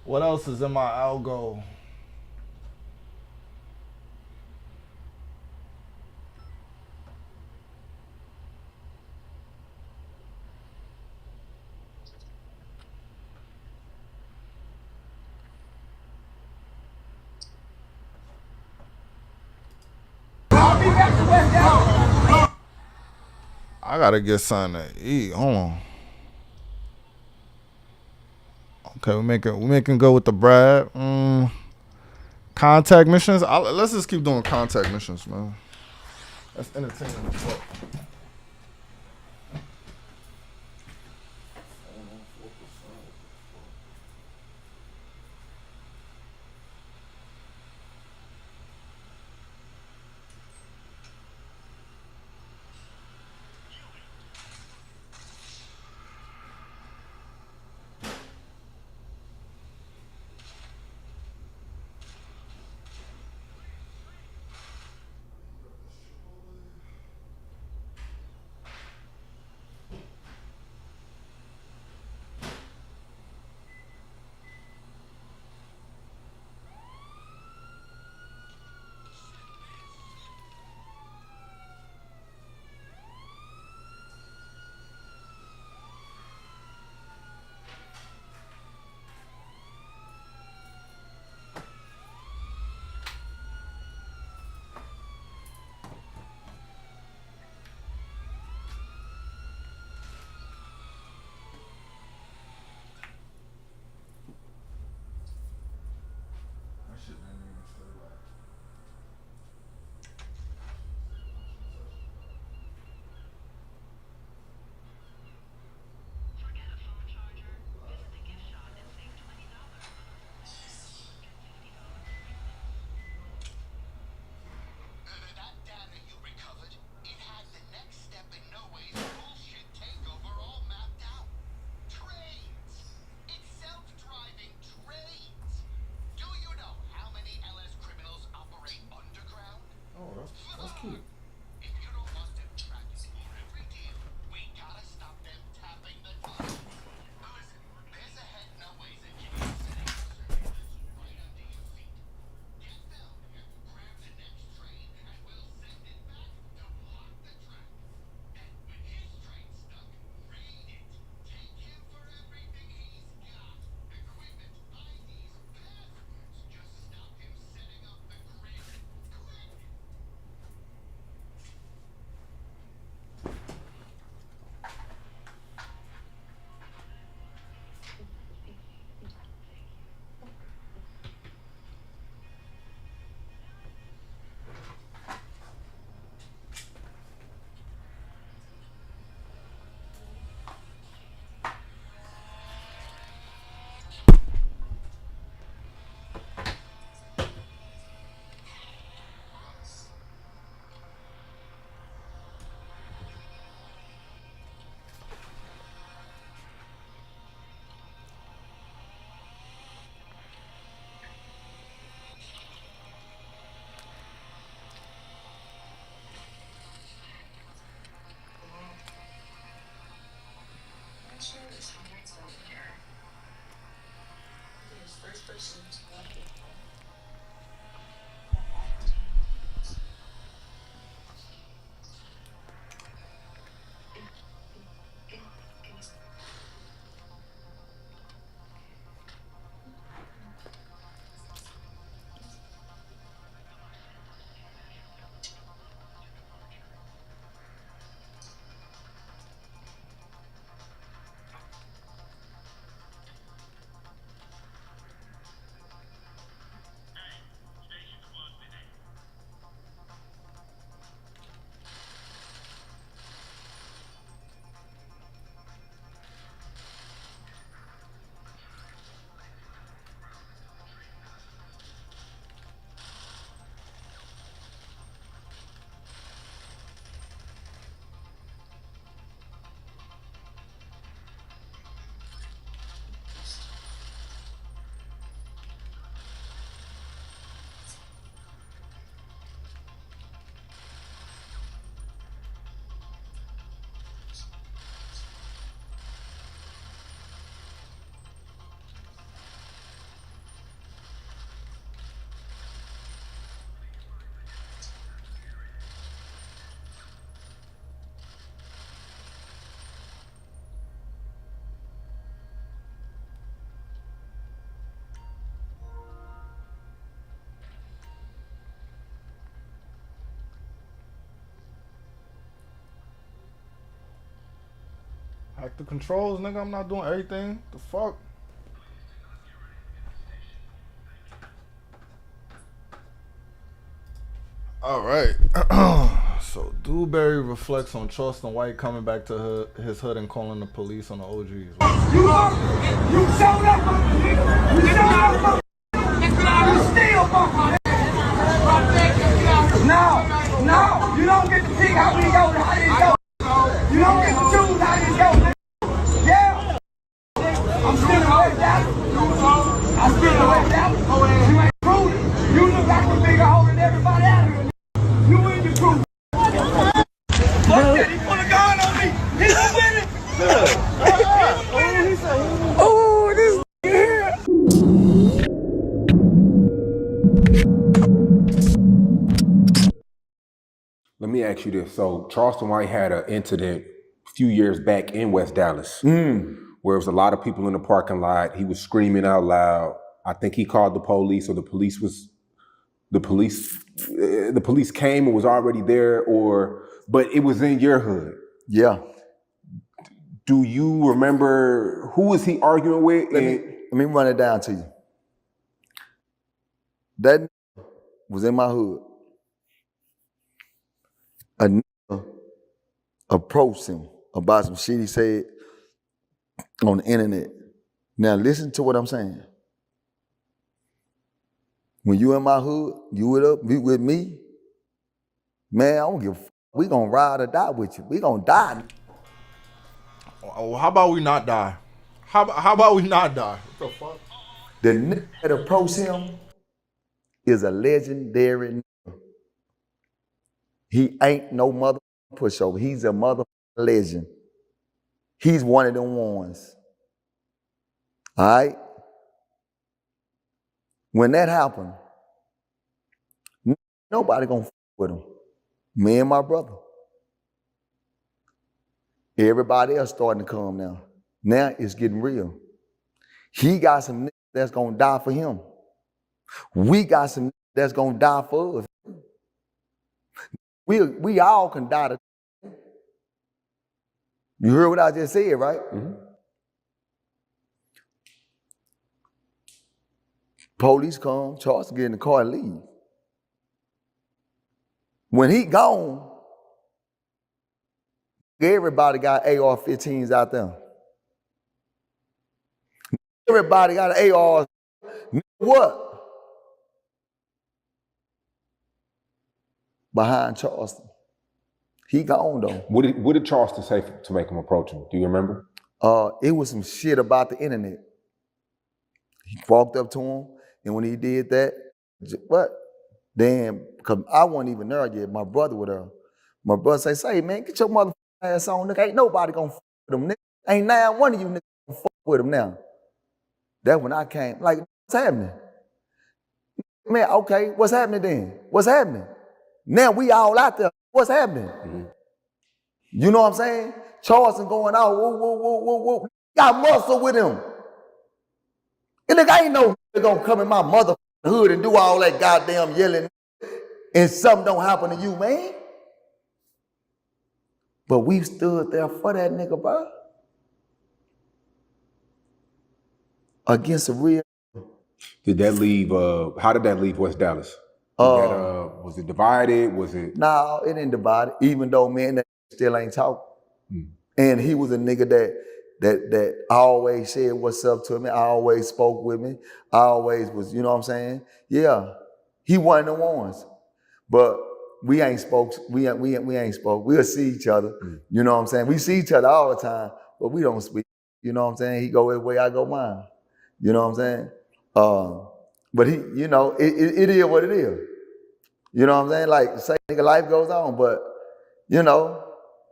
What else is in my algo? I gotta get something to eat. Hold on. Okay, we making go with the Brad. Contact missions. Let's just keep doing contact missions, man. That's entertaining as fuck. Hack the controls, nigga. I'm not doing everything. The fuck? All right. So Dewberry reflects on Charleston White coming back to his hood and calling the police on the OGs. You showed up, nigga. You showed up, you still fuck. No, you don't get to pick how we go, how this go. You don't get to choose how this go. Yeah. I'm still away down. I'm still away down. You ain't proved it. You look like a bigger hole than everybody out here. You and your crew. Fuck that, he put a gun on me. He's a winner. Oh, this here. Let me ask you this. So Charleston White had an incident a few years back in West Dallas where there was a lot of people in the parking lot. He was screaming out loud. I think he called the police, or the police came and was already there, but it was in your hood. Yeah. Do you remember who was he arguing with? Let me run it down to you. That was in my hood. A nigga approached him about some shit he said on the internet. Now listen to what I'm saying. When you in my hood, you with me, man, I don't give a fuck. We gonna ride or die with you. We gonna die. Oh, how about we not die? How about we not die? What the fuck? The nigga that approached him is a legendary nigga. He ain't no mother pushover. He's a mother legend. He's one of them ones. All right? When that happened, nobody gonna fuck with him. Me and my brother. Everybody else starting to come now. Now it's getting real. He got some niggas that's gonna die for him. We got some niggas that's gonna die for us. We all can die to. You heard what I just said, right? Mm-hmm. Police come, Charles get in the car and leave. When he gone, everybody got AR-15s out there. Everybody got an AR. What? Behind Charleston. He gone though. What did Charleston say to make him approach him? Do you remember? It was some shit about the internet. He walked up to him, and when he did that, what? Damn, because I wasn't even there yet. My brother was there. My brother say, man, get your motherfucking ass on, nigga. Ain't nobody gonna fuck with him, nigga. Ain't now one of you niggas gonna fuck with him now. That's when I came, like, what's happening? Man, okay, what's happening then? What's happening? Now we all out there. What's happening? Mm-hmm. You know what I'm saying? Charleston going out, whoa, whoa, whoa, whoa, whoa. Got muscle with him. And nigga, ain't no nigga gonna come in my motherfucking hood and do all that goddamn yelling and something don't happen to you, man. But we stood there for that nigga, bro. Against a real. Did that leave, how did that leave West Dallas? Was it divided? Was it? No, it ain't divided, even though me and that still ain't talking. And he was a nigga that always said what's up to me. I always spoke with me. I always was, you know what I'm saying? Yeah, he one of the ones. But we ain't spoke. We ain't spoke. We'll see each other. You know what I'm saying? We see each other all the time, but we don't speak. You know what I'm saying? He go his way, I go mine. You know what I'm saying? But he, you know, it is what it is. You know what I'm saying? Like, say nigga, life goes on, but you know,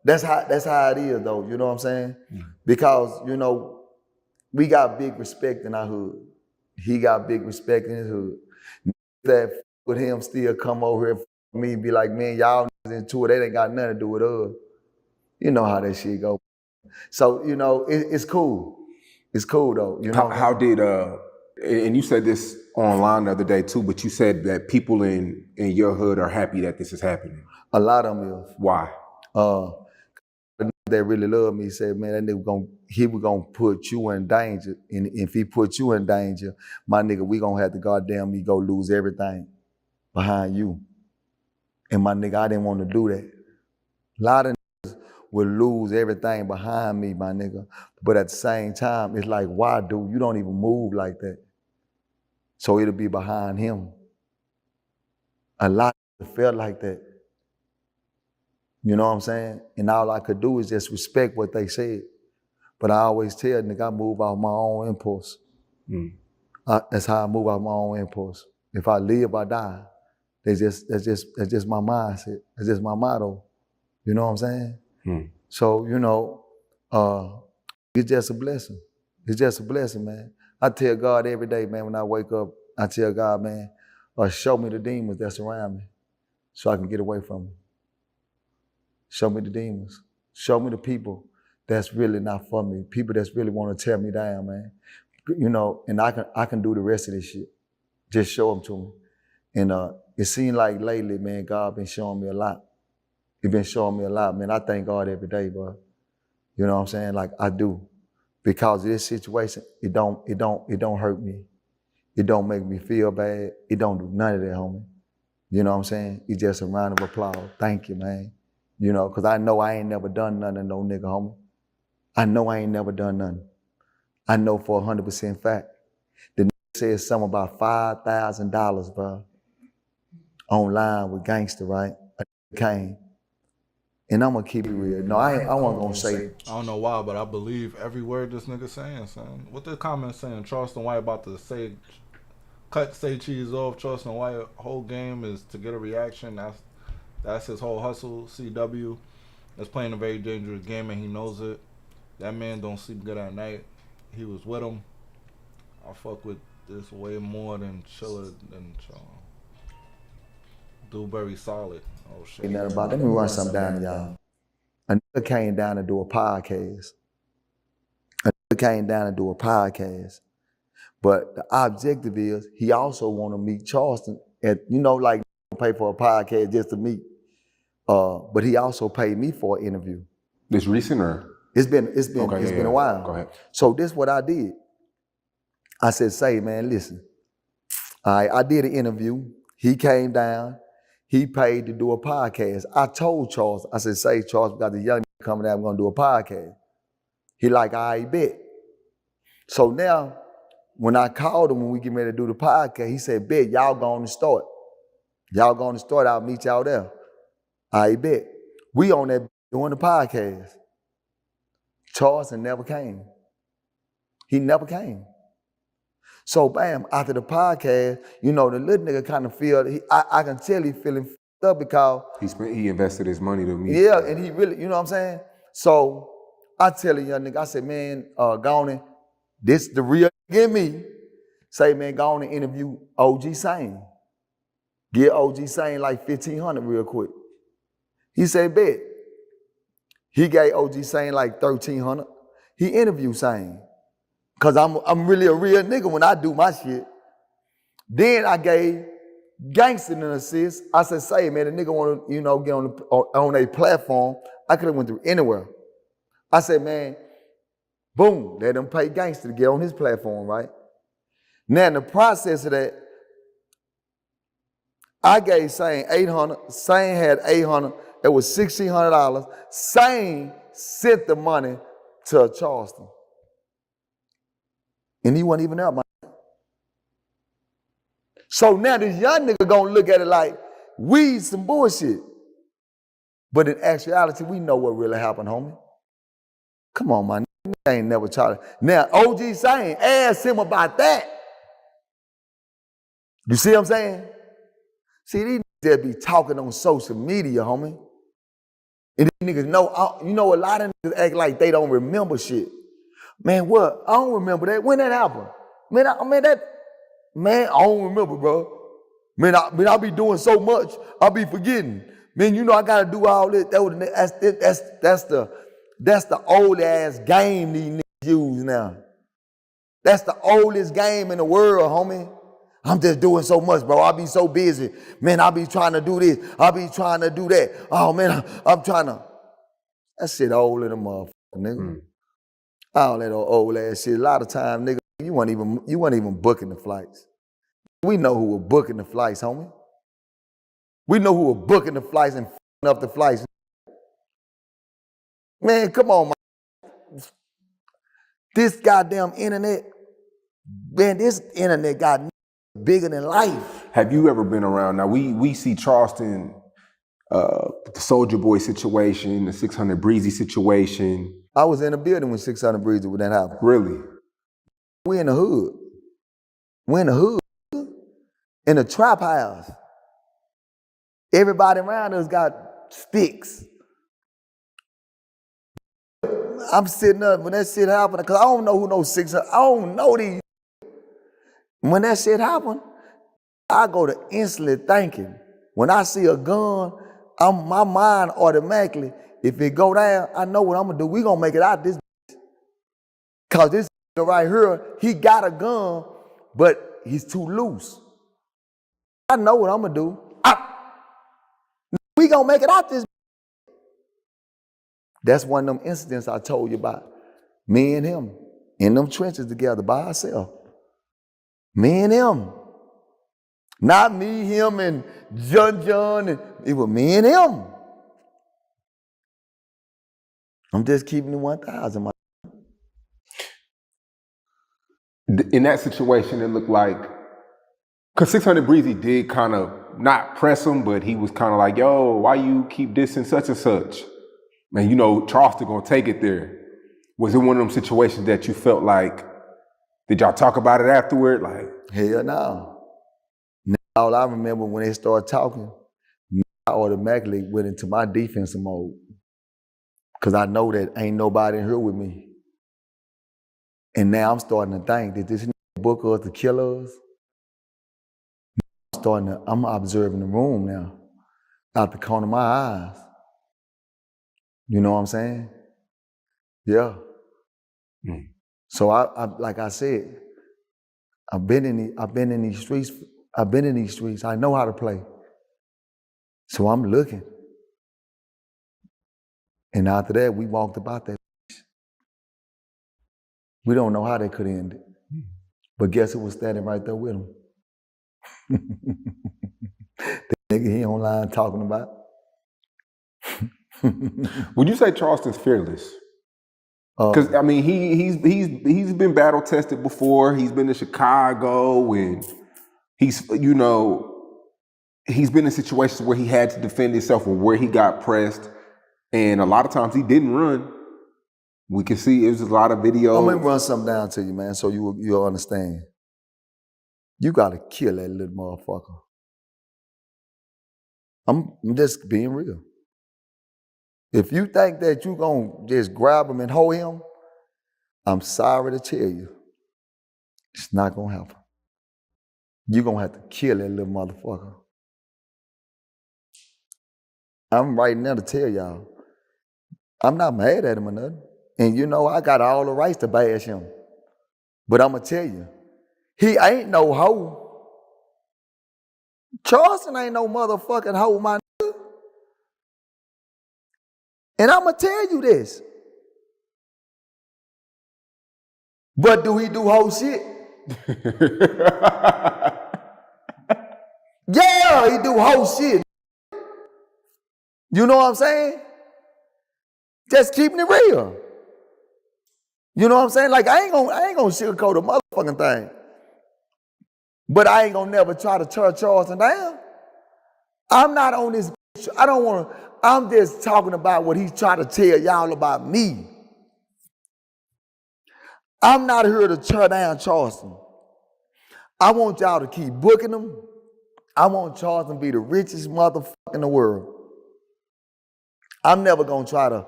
that's how it is though. You know what I'm saying? Because, you know, we got big respect in our hood. He got big respect in his hood. That with him still come over here for me and be like, man, y'all into it, they ain't got nothing to do with us. You know how that shit go. So, you know, it's cool. It's cool though. You know how did and you said this online the other day too, but you said that people in your hood are happy that this is happening. A lot of them is. Why? that really loved me said, man, that nigga he was gonna put you in danger. And if he put you in danger, my nigga, we gonna have to goddamn me go lose everything behind you. And my nigga, I didn't want to do that. A lot of niggas would lose everything behind me, my nigga. But at the same time, it's like, why, dude? You don't even move like that. So it'll be behind him. A lot of people felt like that. You know what I'm saying? And all I could do is just respect what they said. But I always tell nigga, I move off my own impulse. That's how I move off my own impulse. If I live, I die. That's just my mindset. That's just my motto. You know what I'm saying? So, you know, it's just a blessing. It's just a blessing, man. I tell God every day, man, when I wake up, I tell God, man, show me the demons that surround me so I can get away from them. Show me the demons. Show me the people that's really not for me. People that's really want to tear me down, man. You know, and I can do the rest of this shit. Just show them to me. And it seems like lately, man, God been showing me a lot. He been showing me a lot, man. I thank God every day, bro. You know what I'm saying? Like I do. Because of this situation, it don't hurt me. It don't make me feel bad. It don't do none of that, homie. You know what I'm saying? It's just a round of applause. Thank you, man. You know, because I know I ain't never done nothing to no nigga, homie. I know I ain't never done nothing. I know for 100% fact. The nigga said something about $5,000, bro, online with gangster, right? A came. And I'm gonna keep it real. No, I wasn't gonna say it. I don't know why, but I believe every word this nigga saying, son. What the comment saying? Charleston White about to say cheese off. Charleston White whole game is to get a reaction. That's his whole hustle. CW is playing a very dangerous game and he knows it. That man don't sleep good at night. He was with him. I fuck with this way more than Chilla than Dewberry solid. Oh shit. Ain't nothing about. Let me run something down to y'all. A nigga came down to do a podcast. But the objective is he also want to meet Charleston at, you know, like pay for a podcast just to meet. But he also paid me for an interview. This recent or? It's been a while. Go ahead. So this is what I did. I said, say, man, listen. I did an interview. He came down. He paid to do a podcast. I told Charles, I said, say, Charles, we got the young nigga coming down, we're gonna do a podcast. He like, I bet. So now, when I called him when we get ready to do the podcast, he said, bet, y'all going to start. Y'all going to start, I'll meet y'all there. I bet. We on that doing the podcast. Charleston never came. He never came. So bam, after the podcast, you know, the little nigga kind of feel, I can tell he feeling f***ed up because he invested his money to meet. Yeah, and he really, you know what I'm saying? So I tell the young nigga, I said, man, go on and, this the real nigga in me. Say, man, go on and interview OG Sane. Get OG Sane like $1,500 real quick. He said, bet. He gave OG Sane like $1,300. He interviewed Sane. Cause I'm really a real nigga when I do my shit. Then I gave Gangsta an assist. I said, say, man, the nigga wanna, you know, get on a platform. I could have went through anywhere. I said, man, boom, let him pay Gangsta to get on his platform, right? Now in the process of that, I gave Sane $800. Sane had $800. It was $1,600. Sane sent the money to Charleston. And he wasn't even there, man. So now this young nigga gonna look at it like, we some bullshit. But in actuality, we know what really happened, homie. Come on, man. I ain't never tried to. Now, OG Sane asked him about that. You see what I'm saying? See, these niggas that be talking on social media, homie. And these niggas know, you know, a lot of niggas act like they don't remember shit. Man, what? I don't remember that. When that happened? Man, I don't remember, bro. Man, I be doing so much, I be forgetting. Man, you know I gotta do all this. That's the old ass game these niggas use now. That's the oldest game in the world, homie. I'm just doing so much, bro. I be so busy. Man, I be trying to do this. I be trying to do that. Oh man, I'm trying to. That shit old in a motherfucker, nigga. All that old ass shit. A lot of time, nigga, you weren't even booking the flights. We know who were booking the flights, homie. We know who were booking the flights and f***ing up the flights. Man, come on, man. This goddamn internet, man, this internet got bigger than life. Have you ever been around? Now, we see Charleston, the Soulja Boy situation, the 600 Breezy situation. I was in the building when 600 Breezy when that happened. Really? We in the hood. We in the hood. In the trap house. Everybody around us got sticks. I'm sitting up when that shit happened, because I don't know who knows 600. I don't know these. When that shit happened, I go to instantly thinking. When I see a gun, my mind automatically, if it go down, I know what I'm gonna do. We gonna make it out this bitch. Cause this right here, he got a gun, but he's too loose. I know what I'm gonna do. We gonna make it out this bitch. That's one of them incidents I told you about. Me and him in them trenches together by ourselves. Me and him. Not me, him, and John, and it was me and him. I'm just keeping it 1,000. In that situation, it looked like, because 600 Breezy did kind of not press him, but he was kind of like, yo, why you keep dissing such and such? Man, you know, Charleston gonna take it there. Was it one of them situations that you felt like, did y'all talk about it afterward? Like, hell no. All I remember when they started talking, I automatically went into my defensive mode. Because I know that ain't nobody in here with me. And now I'm starting to think that this book us to kill us. I'm observing the room now, out the corner of my eyes. You know what I'm saying? Yeah. So I like I said, I've been in these streets. I know how to play. So I'm looking. And after that, we walked about that. We don't know how they could end it. But guess who was standing right there with him? The nigga he online talking about. Would you say Charleston's fearless? Because I mean, he's been battle tested before. He's been to Chicago, and he's been in situations where he had to defend himself or where he got pressed, and a lot of times he didn't run. We can see it was a lot of videos. I'm gonna run something down to you, man, so you'll understand. You gotta kill that little motherfucker. I'm just being real. If you think that you gonna just grab him and hold him, I'm sorry to tell you, it's not gonna happen. You're gonna have to kill that little motherfucker. I'm right now to tell y'all, I'm not mad at him or nothing. And you know, I got all the rights to bash him. But I'm gonna tell you, he ain't no hoe. Charleston ain't no motherfucking hoe, my nigga. And I'm gonna tell you this. But do he do hoe shit? Yeah, he do hoe shit. You know what I'm saying? Just keeping it real. You know what I'm saying? Like I ain't gonna sugarcoat a motherfucking thing. But I ain't gonna never try to tear Charleston down. I'm not on this. I'm just talking about what he's trying to tell y'all about me. I'm not here to tear down Charleston. I want y'all to keep booking him. I want Charleston to be the richest motherfucker in the world. I'm never gonna try to.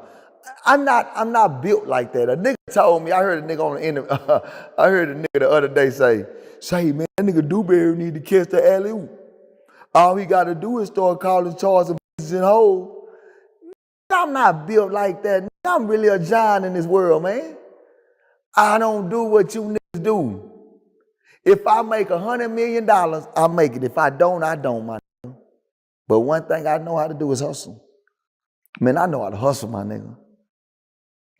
I'm not built like that. A nigga told me. I heard a nigga on the end. I heard a nigga the other day say, man, that nigga Dewberry need to catch the alley-oop. All he got to do is start calling Charleston bitches and hoes. I'm not built like that. I'm really a giant in this world, man. I don't do what you niggas do. If I make $100 million, I make it. If I don't, I don't, my nigga. But one thing I know how to do is hustle. Man, I know how to hustle, my nigga.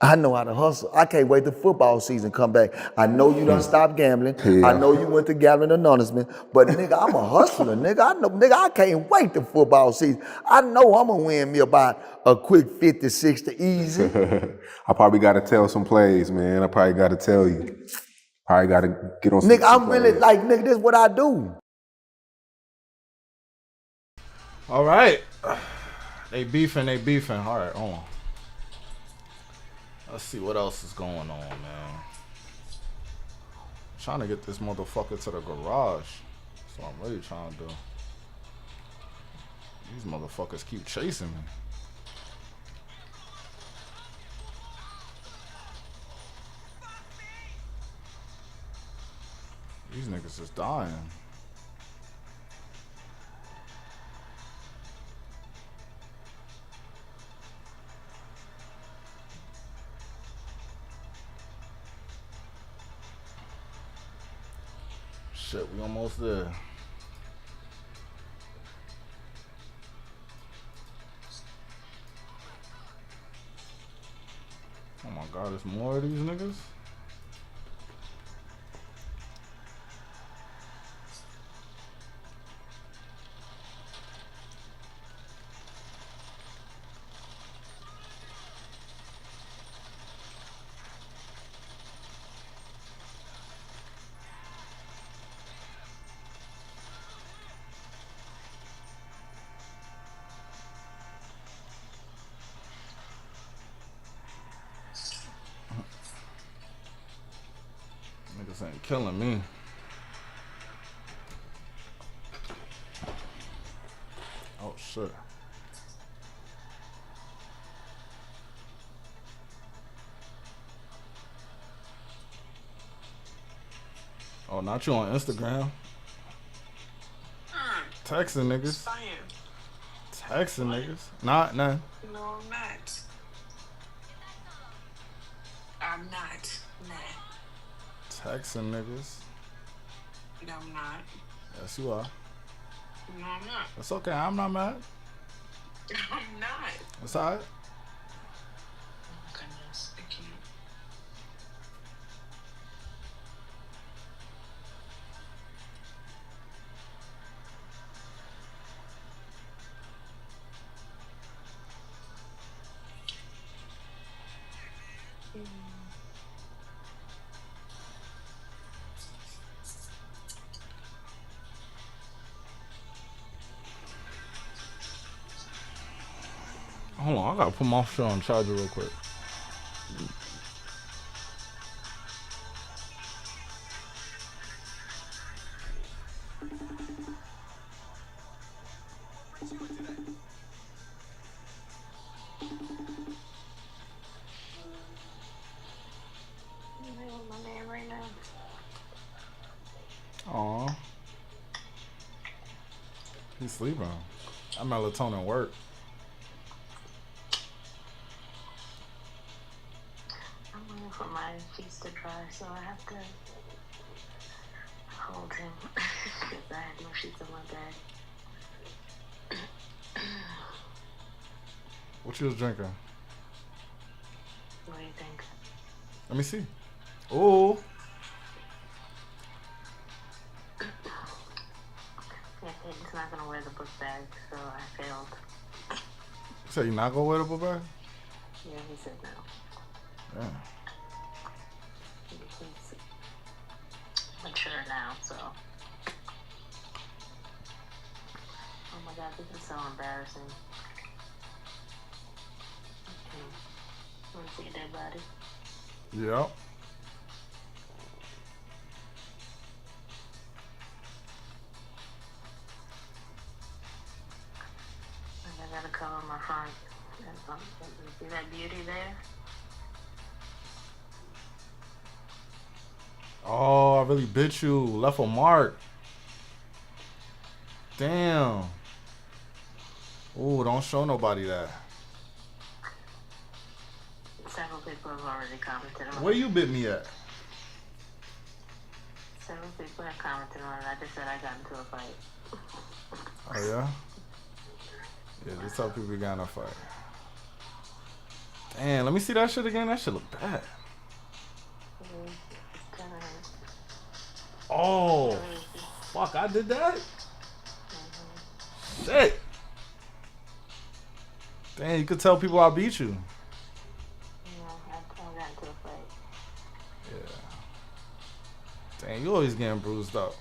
I know how to hustle. I can't wait till football season come back. I know you done stopped gambling. Yeah. I know you went to Gambling Anonymous. But nigga, I'm a hustler, nigga. I know, nigga, I can't wait till football season. I know I'm gonna win me about a quick 50, 60 easy. I probably got to tell some plays, man. I probably got to tell you. Probably got to get on some Nigga, I'm plays. really like, nigga, this is what I do. All right. They beefing. All right, hold on. Let's see what else is going on, man. I'm trying to get this motherfucker to the garage. That's what I'm really trying to do. These motherfuckers keep chasing me. These niggas is dying. Shit, we almost there. Oh my god, there's more of these niggas? Niggas ain't killing me. Oh shit. Oh, not you on Instagram. Texting niggas. Texting niggas. Not none. No, I'm not. I'm not. Nah. Texting niggas. No, I'm not. Yes, you are. No, I'm not. It's okay. I'm not mad. I'm not. It's alright. Oh my goodness, I can't. Hold on, I gotta put my shit on charger real quick. My man right now. Aw. He's sleeping. That melatonin work. I'm waiting for my sheets to dry, so I have to hold him because I had no sheets on my bed. What you was drinking? What do you think? Let me see. Ooh. Yeah, he's not gonna wear the book bag, so I failed. You said you not gonna wear the book bag? Yeah, he said no. Yeah. He's mature now, so. Oh my god, this is so embarrassing. Want to see a dead body? Yep. I gotta cover my front. See that beauty there? Oh, I really bit you. Left a mark. Damn. Ooh, don't show nobody that. Several people have already commented on it. Where you bit me at? Several people have commented on it. I just said I got into a fight. Oh, yeah? Yeah, just tell people you got in a fight. Damn, let me see that shit again. That shit look bad. Oh, fuck, I did that? Shit. Damn, you could tell people I beat you. Yeah. Damn, you always getting bruised up.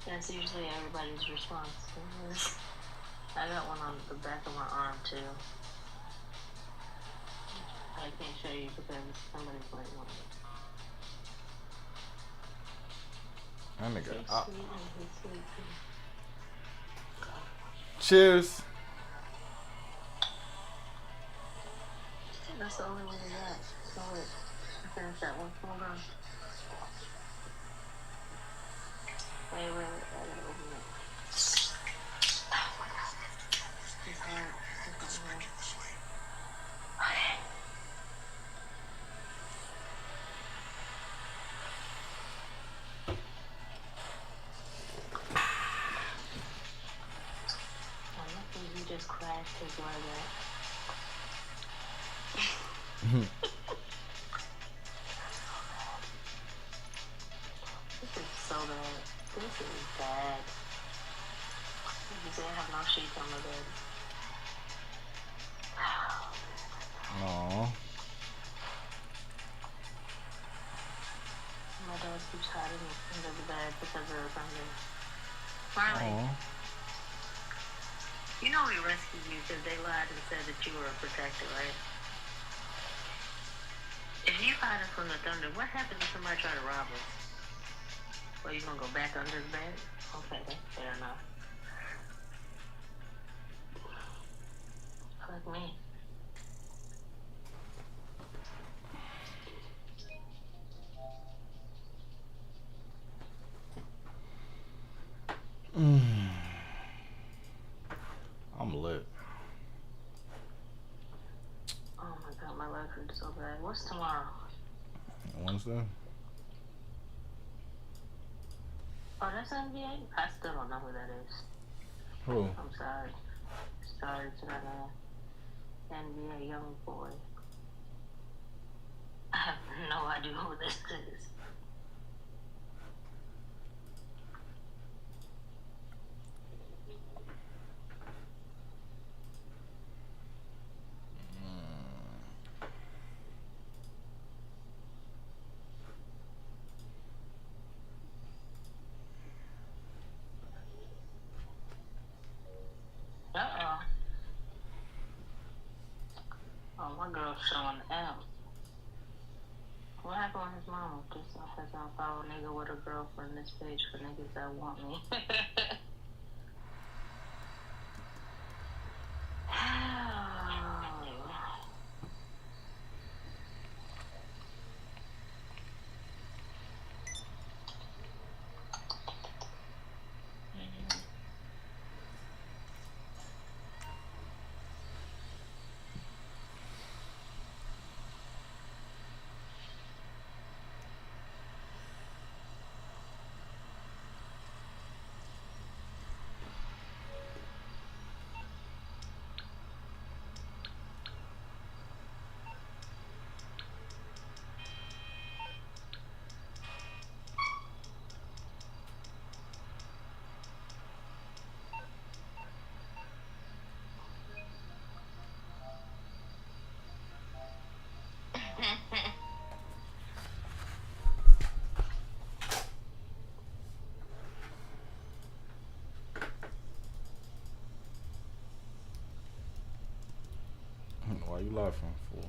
That's usually everybody's response. I got one on the back of my arm too. I can't show you because somebody's like one. That nigga. He's sweet and he's sweet too. Cheers. That's the only one we got. So wait, I finished that one. Hold on. Wait, I gotta open it. Oh my god. It's hard. It's hard. Okay. I'm lucky you just crashed his weather. This is so bad. This is bad. You say I have no sheets on my bed. Aww. My dog keeps hiding under the bed because of the thunder. Marley, Aww. you know we rescued you because they lied and said that you were a protector, right? If you hide us from the thunder, what happens if somebody try to rob us? Well, you gonna go back under the bed? Okay, that's fair enough. Fuck me. I'm lit. Oh my god, my leg hurts so bad. What's tomorrow? Wednesday? Oh, that's NBA? I still don't know who that is. Who? I'm sorry. Sorry to that NBA young boy. I have no idea who this is. Uh-oh. Oh, my girl's showing out. What happened with his mama? Just says I'll follow a nigga with a girlfriend this page for niggas that want me. Why you laughing for?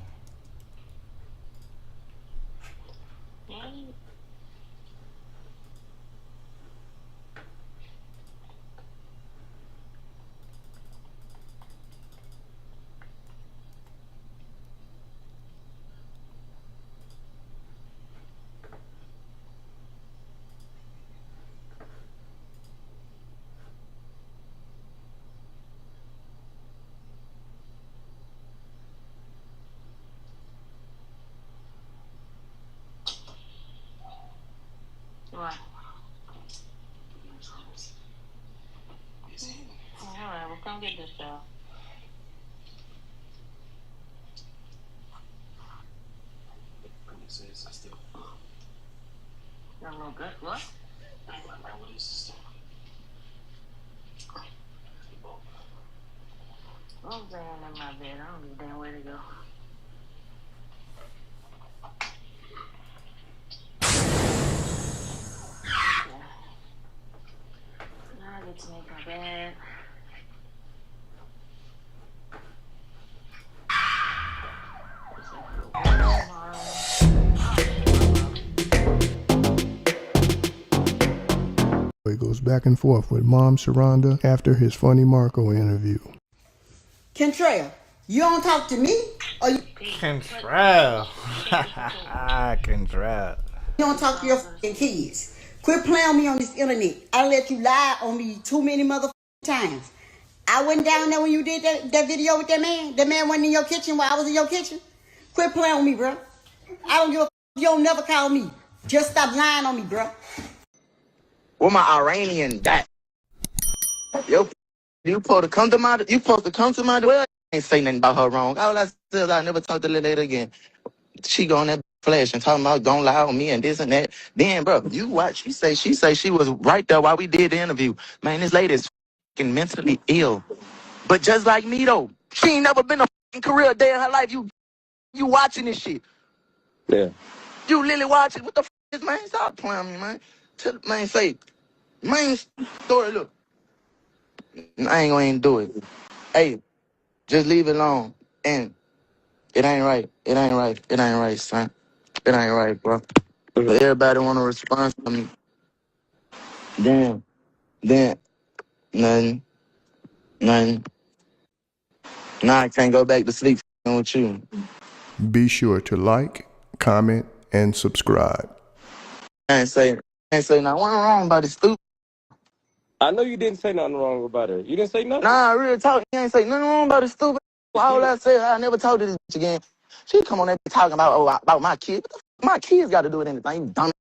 What? Alright, well come get this, y'all. started to make my bed. He goes back and forth with Mom Sharonda after his Funny Marco interview. Kentrell, you don't talk to me? Or you Control. Control. don't talk to your fucking kids? Quit playing on me on this internet. I let you lie on me too many motherfucking times. I wasn't down there when you did that video with that man. That man wasn't in your kitchen while I was in your kitchen. Quit playing on me, bro. I don't give a fuck. You don't never call me. Just stop lying on me, bro. Where my Iranian dad? Yo, you supposed to come to my well, I ain't say nothing about her wrong. All I said is I never talked to that lady again. She go on that flash and talking about don't lie on me and this and that. Then, bro, you watch. She say she was right there while we did the interview. Man, this lady is fucking mentally ill. But just like me though, she ain't never been a fucking career day in her life. You watching this shit? Yeah. You literally watching? What the fuck is, man? Stop playing me, man. Tell man say, man, story look. I ain't gonna even do it. Hey, just leave it alone. And it ain't right. It ain't right. It ain't right, son. It ain't right, bro. But everybody want to respond to me. Then, nothing. Now I can't go back to sleep with you. Be sure to like, comment, and subscribe. I ain't say nothing wrong about this stupid. I know you didn't say nothing wrong about her. You didn't say nothing? Nah, real talk. You ain't say nothing wrong about this stupid. All I said, I never told this bitch again. She come on there talking about my kid. What the fuck my kids got to do with anything? You dumb.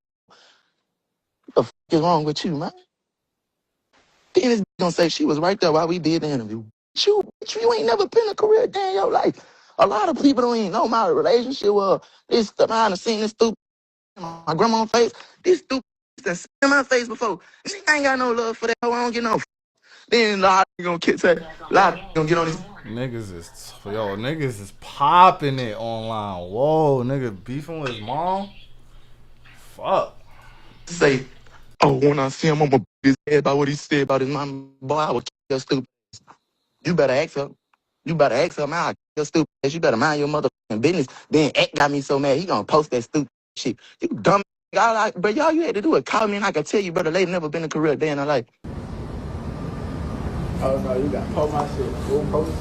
What the fuck is wrong with you, man? Then this bitch gonna say she was right there while we did the interview. You ain't never been a career day in your life. A lot of people don't even know my relationship with this behind the scene, this stupid my grandma's face. This stupid that's in my face before. I ain't got no love for that. I don't get no. Then a lot of gonna get on this. Niggas is popping it online. Whoa, nigga beefing with his mom? Fuck. Say, oh, when I see him, I'm gonna beat his head about what he said about his mom. Boy, I would kill your stupid ass. You better ask her. You better ask her, man. I'll kill your stupid ass. You better mind your motherfucking business. Then X got me so mad, he gonna post that stupid shit. You dumb. But y'all, you had to do it. Call me and I can tell you, brother, lady never been a career day in her life. Oh no, you got to post my shit. Go post.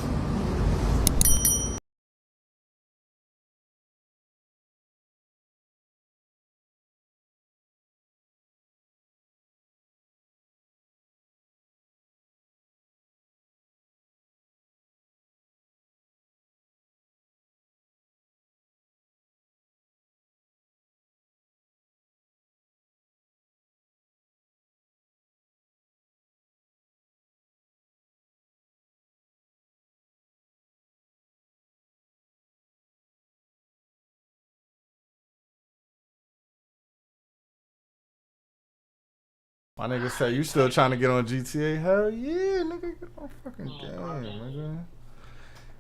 My nigga said, you still trying to get on GTA? Hell yeah, nigga. Get on fucking game, nigga.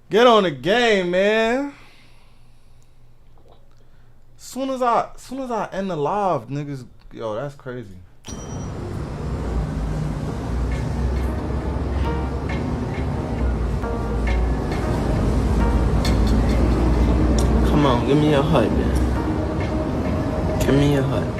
Get on the game, man. Soon as I end the live, niggas, yo, that's crazy. Come on, give me your hut, man. Give me your hut.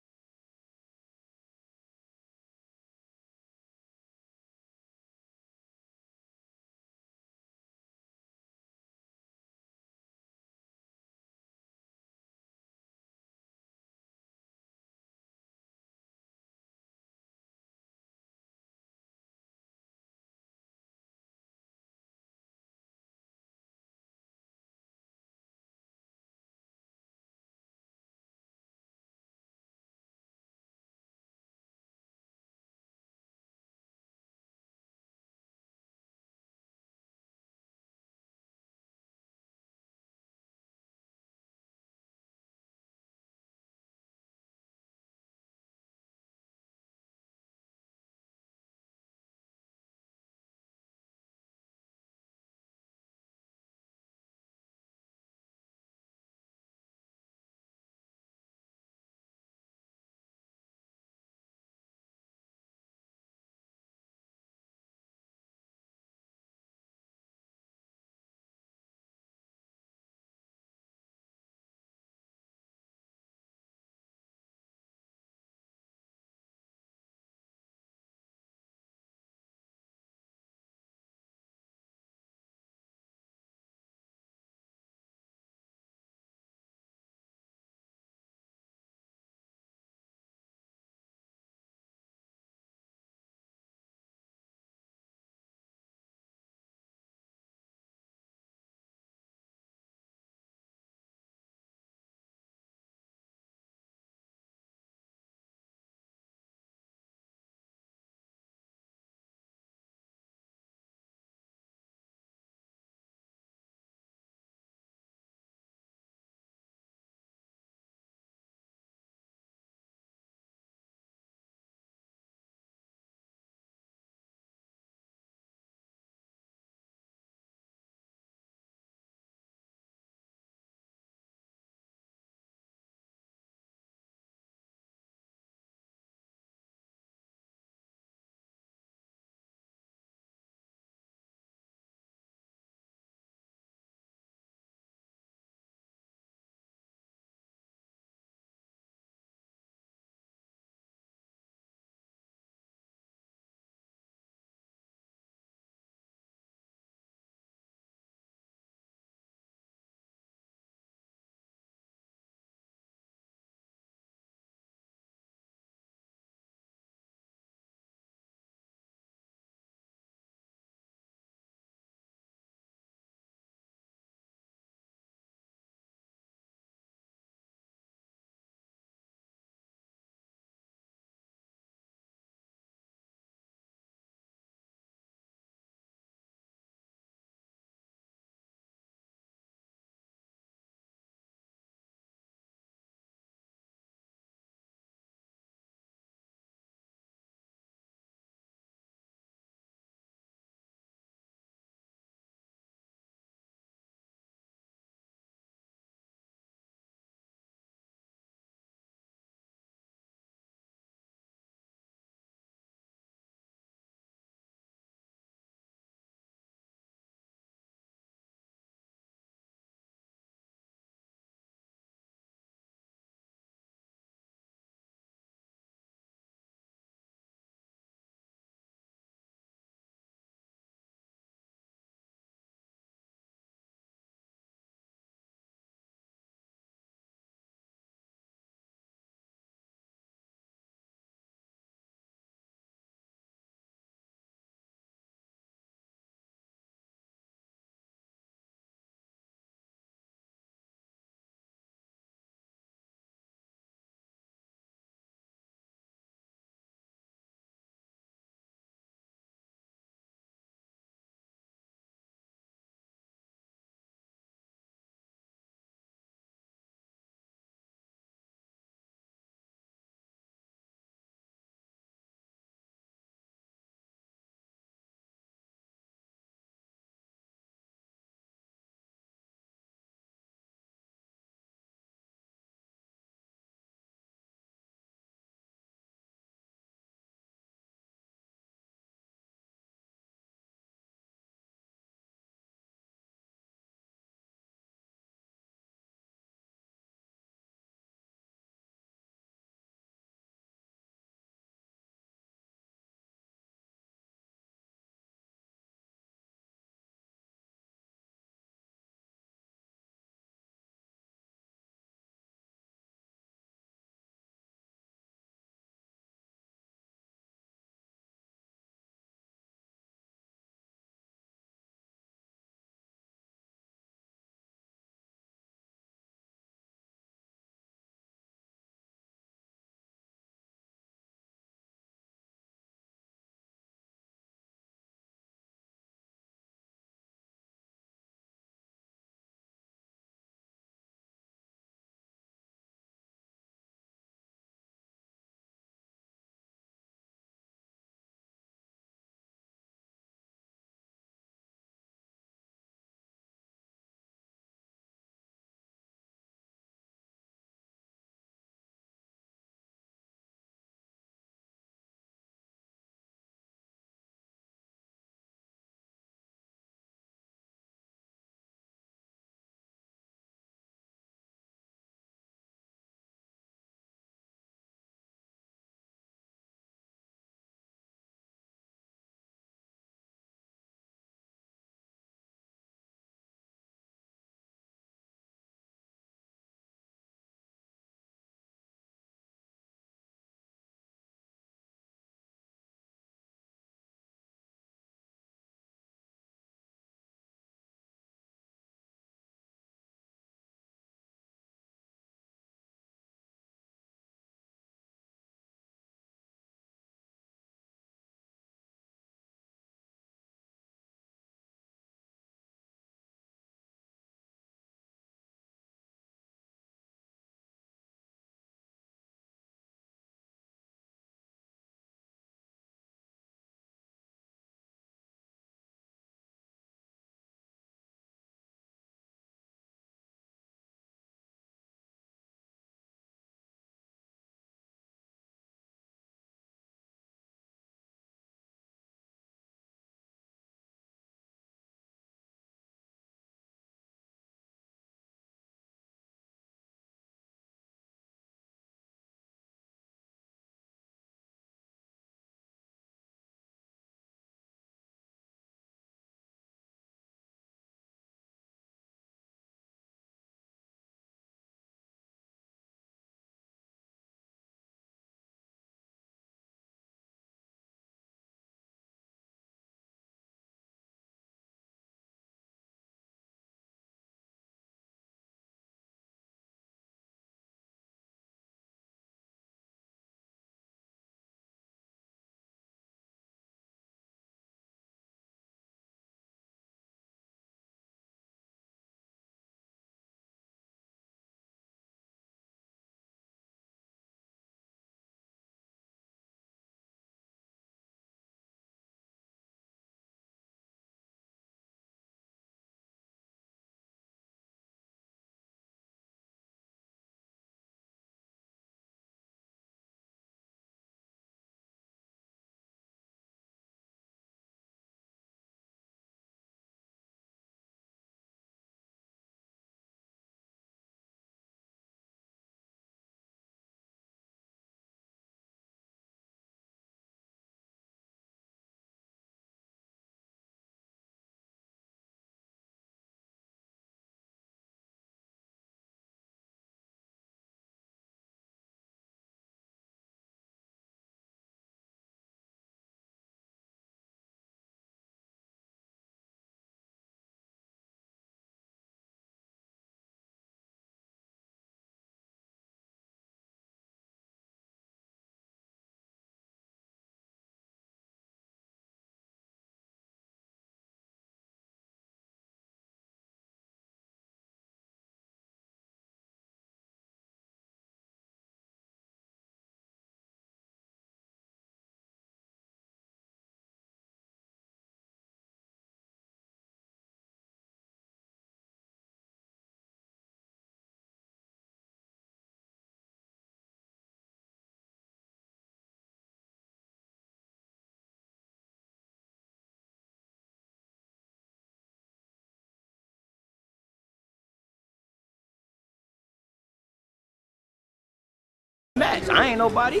points. I ain't nobody.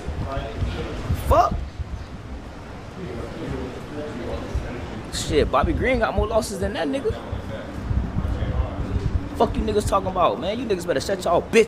Fuck. Shit, Bobby Green got more losses than that nigga. Fuck you niggas talking about, man. You niggas better shut y'all bitch.